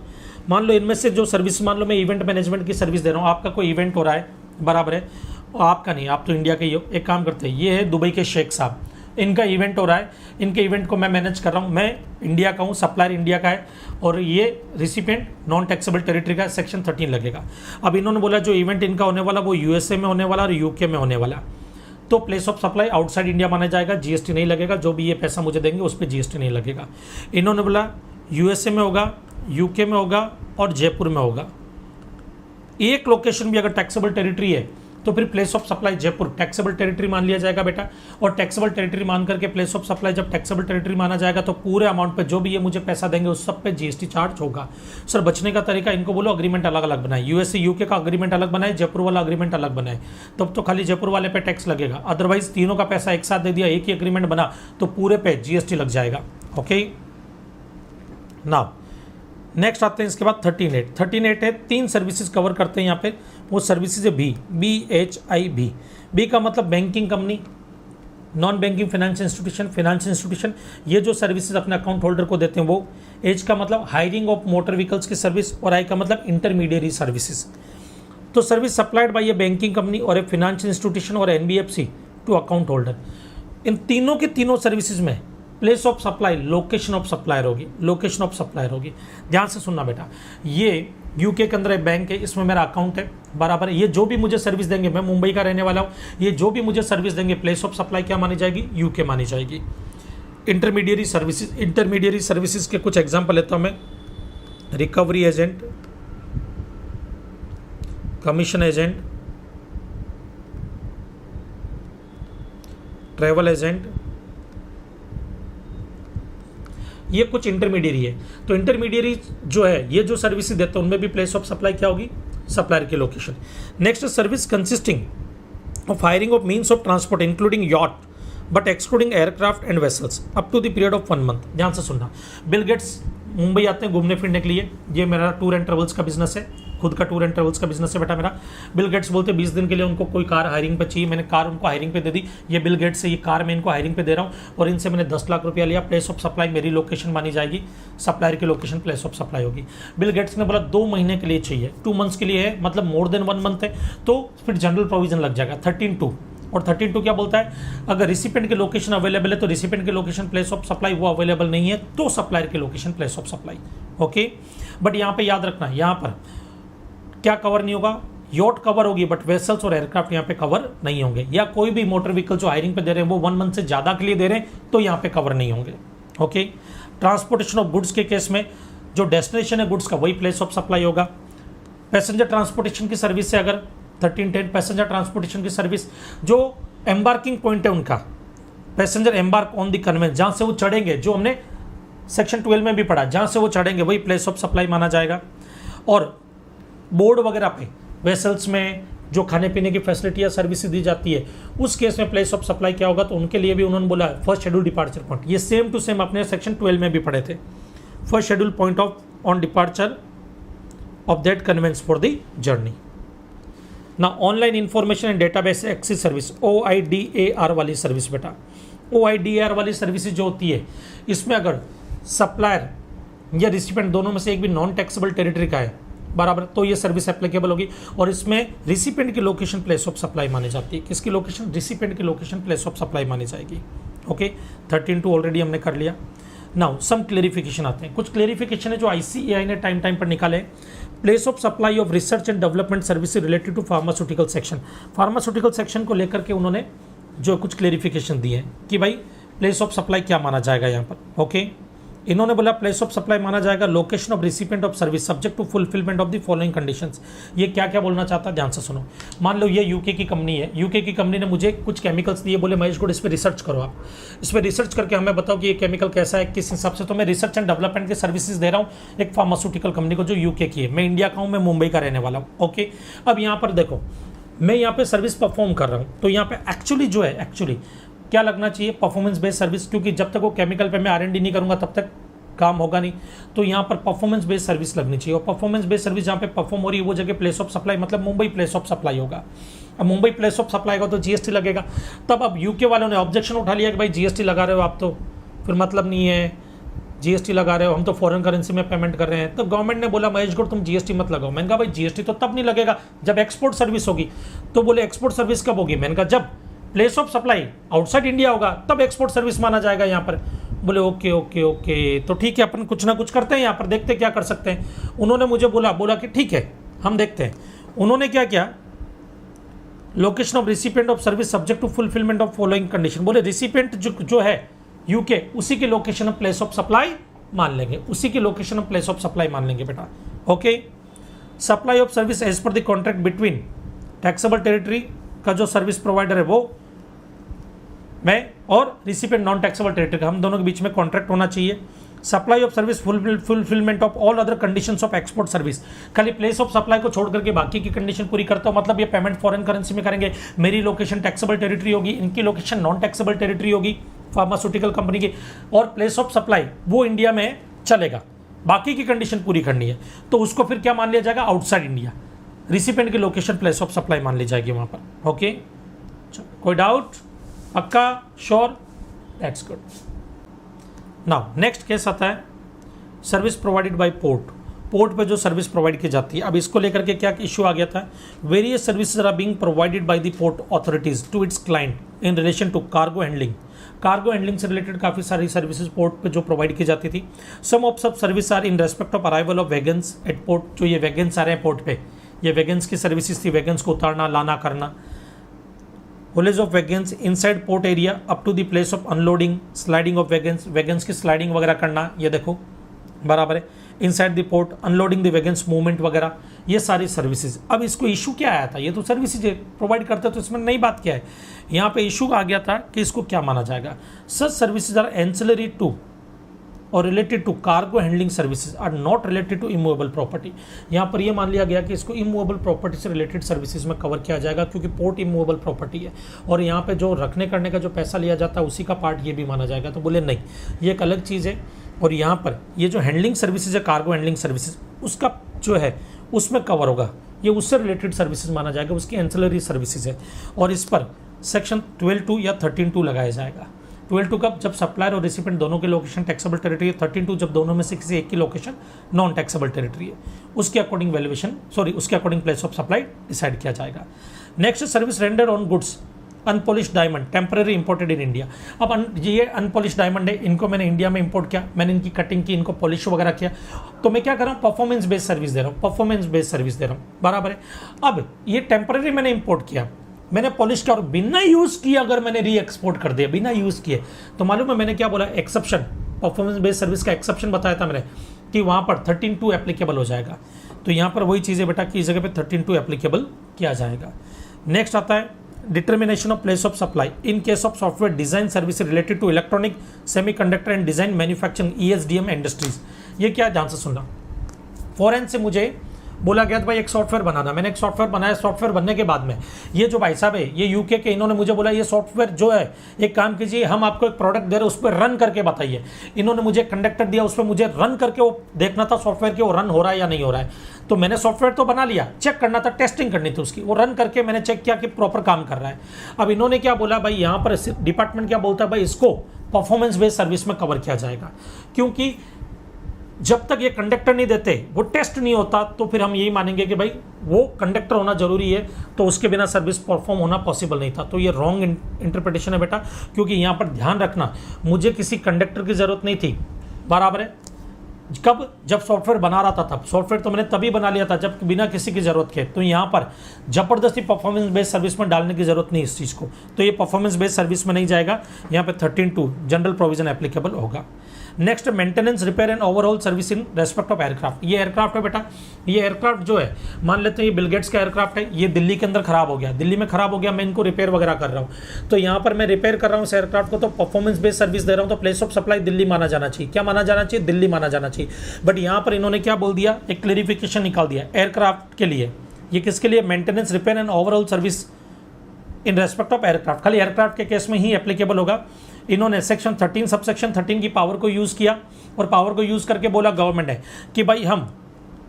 मान लो इनमें से जो सर्विस, मान लो मैं इवेंट मैनेजमेंट की सर्विस दे रहा हूँ, आपका कोई इवेंट हो रहा है, बराबर है, आपका नहीं, आप तो इंडिया के ही हो। एक काम करते हैं, ये है दुबई के शेख साहब, इनका इवेंट हो रहा है, इनके इवेंट को मैं मैनेज कर रहा हूँ, मैं इंडिया का हूँ, सप्लायर इंडिया का है और ये रिसिपिएंट नॉन टैक्सेबल टेरिटरी का, सेक्शन 13 लगेगा। अब इन्होंने बोला जो इवेंट इनका होने वाला वो यूएसए में होने वाला और यूके में होने वाला, तो place of supply outside India माना जाएगा, जीएसटी नहीं लगेगा, जो भी ये पैसा मुझे देंगे उस पर जीएसटी नहीं लगेगा। इन्होंने बोला यूएसए में होगा, यूके में होगा और जयपुर में होगा। एक लोकेशन भी अगर टैक्सेबल टेरिटरी है तो फिर place of supply Jaipur taxable territory मान लिया जाएगा बेटा, और टैक्सेबल टेरिटरी मान करके प्लेस ऑफ सप्लाई जब टैक्सेबल टेरिटरी माना जाएगा तो पूरे अमाउंट पे जो भी ये मुझे पैसा देंगे उस सब पे जीएसटी चार्ज होगा। सर बचने का तरीका, इनको बोलो अग्रीमेंट अलग अलग बनाए, यूएसए यूके का अग्रीमेंट अलग बनाए, जयपुर वाला अग्रीमेंट अलग बनाए, तब तो खाली जयपुर वाले पे टैक्स लगेगा। अदरवाइज तीनों का पैसा एक साथ दे दिया, एक ही अग्रीमेंट बना तो पूरे पे जीएसटी लग जाएगा। ओके नाउ नेक्स्ट आते हैं इसके बाद 13.8 है, 3 सर्विसेज कवर करते हैं यहाँ पे। वो सर्विसेज है BHIB। बी का मतलब banking company, non banking financial institution, ये जो सर्विसेज अपने अकाउंट होल्डर को देते हैं वो। एच का मतलब हायरिंग ऑफ मोटर व्हीकल्स की सर्विस, और आई का मतलब इंटरमीडिएरी सर्विसेज। तो service supplied by A banking company और ए फाइनेंशियल इंस्टीट्यूशन और NBFC टू अकाउंट होल्डर। इन तीनों के तीनों सर्विसेज में place of supply location of supplier होगी। ध्यान से सुनना बेटा, ये यूके के अंदर एक बैंक है, इसमें मेरा अकाउंट है बराबर है। ये जो भी मुझे सर्विस देंगे, मैं मुंबई का रहने वाला हूँ, ये जो भी मुझे सर्विस देंगे प्लेस ऑफ सप्लाई क्या मानी जाएगी, यूके मानी जाएगी। इंटरमीडिएरी सर्विसेज के कुछ एग्जांपल लेता हूँ मैं। Recovery agent, commission agent, travel agent, ये कुछ इंटरमीडिएरी है। तो इंटरमीडिएरी जो है, ये जो सर्विसेज देते हैं उनमें भी प्लेस ऑफ सप्लाई क्या होगी, सप्लायर की location. Next service consisting of hiring of means of transport including yacht but excluding aircraft and vessels up to the period of 1 month. ध्यान से सुनना, बिल गेट्स मुंबई आते हैं घूमने फिरने के लिए, ये मेरा टूर एंड ट्रेवल्स का बिजनेस है, खुद का टूर एंड ट्रेवल्स का बिजनेस है बेटा मेरा। बिल गेट्स बोलते 20 दिन के लिए उनको कोई कार हायरिंग पे चाहिए, मैंने कार उनको हायरिंग पे दे दी। ये बिल गेट्स से ये कार मैं इनको हायरिंग पे दे रहा हूँ और इनसे मैंने 10 लाख रुपया लिया। प्लेस ऑफ सप्लाई मेरी लोकेशन मानी जाएगी, सप्लायर की लोकेशन प्लेस ऑफ सप्लाई होगी। बिल गेट्स ने बोला 2 महीने के लिए चाहिए, 2 मंथ्स के लिए है, मतलब मोर देन 1 मंथ है, तो फिर जनरल प्रोविजन लग जाएगा 13.2। और 13.2 क्या बोलता है, अगर रिसिपेंट की लोकेशन अवेलेबल है तो रिसिपेंट की लोकेशन प्लेस ऑफ सप्लाई, वो अवेलेबल नहीं है तो सप्लायर की location place of supply. Okay, but यहाँ पे याद रखना, यहाँ पर क्या कवर नहीं होगा, यॉट कवर होगी बट वेसल्स और एयरक्राफ्ट यहाँ पे कवर नहीं होंगे, या कोई भी मोटर व्हीकल जो हायरिंग पे दे रहे हैं वो 1 मंथ से ज्यादा के लिए दे रहे हैं तो यहाँ पे कवर नहीं होंगे। ओके, ट्रांसपोर्टेशन ऑफ गुड्स के केस में जो डेस्टिनेशन है गुड्स का वही प्लेस ऑफ सप्लाई होगा। पैसेंजर ट्रांसपोर्टेशन की सर्विस से अगर 13.10 पैसेंजर ट्रांसपोर्टेशन की सर्विस, जो एम्बार्किंग पॉइंट है उनका, passenger embark on the convince, जहां से वो चढ़ेंगे, जो हमने सेक्शन 12 में भी पढ़ा, जहां से वो चढ़ेंगे वही प्लेस ऑफ सप्लाई माना जाएगा। और बोर्ड वगैरह पे वेसल्स में जो खाने पीने की फैसिलिटी या सर्विस दी जाती है उस केस में प्लेस ऑफ सप्लाई क्या होगा, तो उनके लिए भी उन्होंने बोला फर्स्ट शेड्यूल डिपार्चर पॉइंट। ये सेम टू सेम अपने सेक्शन 12 में भी पढ़े थे, first schedule point of on departure of that conveyance for the journey. ना online information and database access service, OIDAR वाली सर्विस बेटा, OIDAR वाली सर्विस जो होती है, इसमें अगर सप्लायर या रिसिपेंट दोनों में से एक भी नॉन टैक्सेबल टेरिटरी का है बराबर, तो ये सर्विस एप्लीकेबल होगी। और इसमें रिसिपेंट की लोकेशन प्लेस ऑफ सप्लाई मानी जाती है। किसकी लोकेशन, रिसिपेंट की लोकेशन प्लेस ऑफ सप्लाई मानी जाएगी। ओके, 13.2 ऑलरेडी हमने कर लिया। नाउ सम क्लेरिफिकेशन आते हैं, कुछ क्लेरिफिकेशन है जो ICAI ने टाइम पर निकाले। Place of supply of research and development services related to pharmaceutical section, pharmaceutical section को लेकर के उन्होंने जो कुछ क्लेरिफिकेशन दिए कि भाई प्लेस ऑफ सप्लाई क्या माना जाएगा यहाँ पर। ओके, इन्होंने बोला प्लेस ऑफ सप्लाई माना जाएगा location of recipient of service subject to fulfilment of the following conditions. ये क्या क्या बोलना चाहता है, ध्यान से सुनो। मान लो ये यूके की कंपनी है, यूके की कंपनी ने मुझे कुछ केमिकल्स दिए, बोले महेश गुड इस पर रिसर्च करो, आप इस पर रिसर्च करके हमें बताओ कि ये केमिकल कैसा है, किस हिसाब से। तो मैं रिसर्च एंड डेवलपमेंट की सर्विसेज दे रहा हूँ एक फार्मास्यूटिकल कंपनी को जो यूके की है, मैं इंडिया का हूँ, मैं मुंबई का रहने वाला हूँ। ओके, अब यहाँ पर देखो मैं यहाँ पे सर्विस परफॉर्म कर रहा हूँ, तो यहाँ पे एक्चुअली जो है एक्चुअली क्या लगना चाहिए, परफॉर्मेंस बेस्ड सर्विस, क्योंकि जब तक वो केमिकल पे मैं R&D नहीं करूँगा तब तक काम होगा नहीं। तो यहाँ पर परफॉर्मेंस बेस्ड सर्विस लगनी चाहिए, और परफॉर्मेंस बेस्ड सर्विस जहाँ पे परफॉर्म हो रही है वो जगह प्लेस ऑफ सप्लाई, मतलब मुंबई प्लेस ऑफ सप्लाई होगा। अब मुंबई प्लेस ऑफ सप्लाई का तो GST लगेगा। तब अब यूके वालों ने ऑब्जेक्शन उठा लिया कि भाई GST लगा रहे हो आप, तो फिर मतलब नहीं है, GST लगा रहे हो, हम तो फॉरेन करेंसी में पेमेंट कर रहे हैं। तो गवर्नमेंट ने बोला महेश गुड तुम GST मत लगाओ। मैंने कहा भाई GST तो तब नहीं लगेगा जब एक्सपोर्ट सर्विस होगी। तो बोले एक्सपोर्ट सर्विस कब होगी, मैंने कहा जब place of supply outside India होगा तब एक्सपोर्ट सर्विस माना जाएगा यहाँ पर। बोले ओके ओके ओके, तो ठीक है अपन कुछ ना कुछ करते हैं यहाँ पर, देखते क्या कर सकते हैं। उन्होंने मुझे बोला कि ठीक है हम देखते हैं। उन्होंने क्या किया, location of recipient of service subject to fulfilment of following condition. बोले रिसिपेंट जो है यूके, उसी की location of place of supply मान लेंगे, उसी की location of place of supply मान लेंगे बेटा। Okay, supply of service as per the contract between taxable territory का जो सर्विस प्रोवाइडर है वो मैं, और रिसिपेंट नॉन टैक्सेबल टेरिटरी का, हम दोनों के बीच में कॉन्ट्रैक्ट होना चाहिए। Supply of service fulfilment of all other conditions of export service, खाली प्लेस ऑफ सप्लाई को छोड़ करके बाकी की कंडीशन पूरी करता हूं, मतलब ये पेमेंट फॉरेन करेंसी में करेंगे, मेरी लोकेशन टैक्सेबल टेरिटरी होगी, इनकी लोकेशन नॉन टैक्सेबल टेरिटरी होगी फार्मास्यूटिकल कंपनी की, और प्लेस ऑफ सप्लाई वो इंडिया में चलेगा, बाकी की कंडीशन पूरी करनी है तो उसको फिर क्या मान लिया जाएगा, आउटसाइड इंडिया, रिसिपेंट की लोकेशन प्लेस ऑफ सप्लाई मान ली जाएगी वहां पर। ओके, कोई डाउट, पक्का, sure, that's good. Now next case आता है service provided bye port, port पे जो सर्विस प्रोवाइड की जाती है। अब इसको लेकर के क्या इशू आ गया था, various services are being provided by the port authorities to its client in relation to cargo handling, cargo handling से रिलेटेड काफ़ी सारी सर्विसेज पोर्ट पे जो प्रोवाइड की जाती थी। Some of sub service are in respect of arrival of wagons at port, जो ये वैगन्स आ रहे हैं पोर्ट पे, ये वैगन्स की सर्विसेज थी, वैगन्स को उतारना लाना करना, haulage of wagons inside port area up to the place of unloading, sliding of wagons, wagons की स्लाइडिंग वगैरह करना, ये देखो बराबर है, inside the port unloading the wagons movement वगैरह, ये सारी सर्विसेज। अब इसको इशू क्या आया था, ये तो सर्विसेज प्रोवाइड करते तो इसमें नई बात क्या है, यहाँ पे इशू आ गया था कि इसको क्या माना जाएगा, such services are ancillary to और related to cargo handling services are not related to immovable property. यहाँ पर यह मान लिया गया कि इसको इमूवेबल प्रॉपर्टी से रिलेटेड सर्विसेज में कवर किया जाएगा क्योंकि पोर्ट इमूवेबल प्रॉपर्टी है, और यहाँ पे जो रखने करने का जो पैसा लिया जाता है उसी का पार्ट ये भी माना जाएगा। तो बोले नहीं, ये एक अलग चीज़ है, और यहाँ पर ये जो हैंडलिंग सर्विसेज है, कार्गो हैंडलिंग सर्विसेज, उसका जो है उसमें कवर होगा, ये उससे रिलेटेड सर्विसेज माना जाएगा, उसकी एंसिलरी सर्विसेज है, और इस पर सेक्शन 12(2) या 13(2) लगाया जाएगा। 12(2) कब, जब सप्लायर और रिसिपेंट दोनों की लोकेशन टैक्सेबल टेरिटरी है, 13(2) जब दोनों में से किसी एक की लोकेशन नॉन टैक्सेबल टेरिटरी है, उसके अकॉर्डिंग वैल्यूएशन, उसके according place of supply decide किया जाएगा। Next service render on goods unpolished diamond temporary imported in India. अब ये अनपॉलिश डायमंड है, इनको मैंने इंडिया में इंपोर्ट किया, मैंने इनकी कटिंग की, इनको पॉलिश वगैरह किया, तो मैं क्या कर रहा हूँ, परफॉर्मेंस बेस्ड सर्विस दे रहा हूँ, परफॉर्मेंस बेस्ड सर्विस दे रहा हूँ, बराबर है। अब ये टेम्पररी मैंने इंपोर्ट किया, मैंने पॉलिश किया, और बिना यूज़ किए अगर मैंने री एक्सपोर्ट कर दिया, बिना यूज़ किए, तो मालूम है मैंने क्या बोला, एक्सेप्शन, परफॉर्मेंस बेस्ड सर्विस का एक्सेप्शन बताया था मैंने कि वहाँ पर 13(2) एप्लीकेबल हो जाएगा। तो यहाँ पर वही चीज़ है बेटा कि इस जगह पे 13(2) एप्लीकेबल किया जाएगा। नेक्स्ट आता है determination of place of supply in case of software design service related to electronic semiconductor and design manufacturing ESDM industries. ये क्या, ध्यान से सुनना, फॉरेन से मुझे बोला गया था भाई एक सॉफ्टवेयर बनाना, मैंने एक सॉफ्टवेयर बनाया, सॉफ्टवेयर बनने के बाद में ये जो भाई साहब है ये यूके के, इन्होंने मुझे बोला ये सॉफ्टवेयर जो है एक काम कीजिए, हम आपको एक प्रोडक्ट दे रहे हैं उस पर रन करके बताइए। इन्होंने मुझे कंडक्टर दिया, उस पर मुझे रन करके वो देखना था सॉफ्टवेयर के वो रन हो रहा है या नहीं हो रहा है। तो मैंने सॉफ्टवेयर तो बना लिया, चेक करना था, टेस्टिंग करनी थी उसकी, वो रन करके मैंने चेक किया कि प्रॉपर काम कर रहा है। अब इन्होंने क्या बोला भाई, यहाँ पर डिपार्टमेंट क्या बोलता है भाई, इसको परफॉर्मेंस बेस्ड सर्विस में कवर किया जाएगा, क्योंकि जब तक ये कंडक्टर नहीं देते, वो टेस्ट नहीं होता, तो फिर हम यही मानेंगे कि भाई वो कंडक्टर होना जरूरी है, तो उसके बिना सर्विस परफॉर्म होना पॉसिबल नहीं था। तो ये रॉन्ग इंटरप्रिटेशन है बेटा, क्योंकि यहाँ पर ध्यान रखना, मुझे किसी कंडक्टर की जरूरत नहीं थी, बराबर है। कब, जब सॉफ्टवेयर बना रहा था तब, सॉफ्टवेयर तो मैंने तभी बना लिया था जब बिना किसी की जरूरत के। तो यहाँ पर जबरदस्ती परफॉर्मेंस बेस्ड सर्विस में डालने की जरूरत नहीं इस चीज़ को, तो ये परफॉर्मेंस बेस्ड सर्विस में नहीं जाएगा, यहाँ पे 13(2) जनरल प्रोविजन एप्लीकेबल होगा। Next maintenance repair and overall service in respect of aircraft. ये एयरक्राफ्ट है बेटा, ये एयरक्राफ्ट जो है, मान लेते हैं ये बिल गेट्स का एयरक्राफ्ट है, ये दिल्ली के अंदर खराब हो गया, दिल्ली में खराब हो गया, मैं इनको रिपेयर वगैरह कर रहा हूँ, तो यहाँ पर मैं रिपेयर कर रहा हूँ इस एयरक्राफ्ट को, तो परफॉर्मेंस बेस्ड सर्विस दे रहा हूँ, तो प्लेस ऑफ सप्लाई दिल्ली माना जाना चाहिए। क्या माना जाना चाहिए, दिल्ली माना जाना चाहिए। बट यहाँ पर इन्होंने क्या बोल दिया, एक क्लेरिफिकेशन निकाल दिया एयरक्राफ्ट के लिए। ये किसके लिए, maintenance repair and overall service in respect of aircraft, खाली एयरक्राफ्ट के केस में ही एप्लीकेबल होगा। इन्होंने सेक्शन 13 सबसेक्शन 13 की पावर को यूज़ किया, और पावर को यूज़ करके बोला गवर्नमेंट है कि भाई हम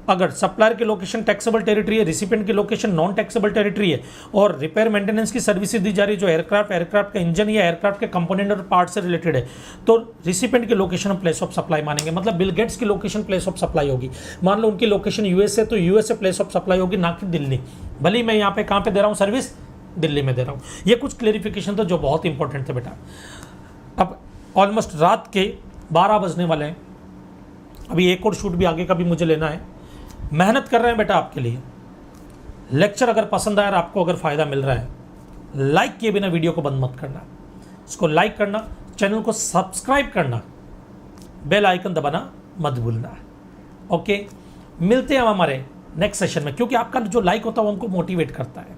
अगर सप्लायर की लोकेशन टैक्सेबल टेरिटरी है, रिसिपेंट की लोकेशन नॉन टैक्सेबल टेरिटरी है, और रिपेयर मेंटेनेंस की सर्विसेज दी जा रही है जो एयरक्राफ्ट का इंजन या एयरक्राफ्ट के कंपोनेंट और पार्ट से रिलेटेड है, तो रिसिपेंट की लोकेशन हम प्लेस ऑफ सप्लाई मानेंगे। मतलब बिल गेट्स की लोकेशन प्लेस ऑफ सप्लाई होगी। मान लो उनकी लोकेशन यूएस है, तो यूएस से प्लेस ऑफ सप्लाई होगी, ना कि दिल्ली। भले मैं यहाँ पे कहाँ पे दे रहा हूँ सर्विस, दिल्ली में दे रहा हूँ। ये कुछ क्लेरिफिकेशन था जो बहुत इंपॉर्टेंट थे बेटा। अब ऑलमोस्ट रात के 12 बजने वाले हैं, अभी एक और शूट भी आगे का भी मुझे लेना है। मेहनत कर रहे हैं बेटा आपके लिए। लेक्चर अगर पसंद आया और आपको अगर फ़ायदा मिल रहा है, लाइक किए बिना वीडियो को बंद मत करना, इसको लाइक करना, चैनल को सब्सक्राइब करना, बेल आइकन दबाना मत भूलना। ओके, मिलते हैं हम हमारे नेक्स्ट सेशन में, क्योंकि आपका जो लाइक होता है वो हमको मोटिवेट करता है।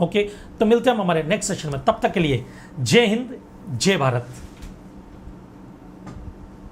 ओके, तो मिलते हैं हम हमारे नेक्स्ट सेशन में, तब तक के लिए जय हिंद, जय भारत।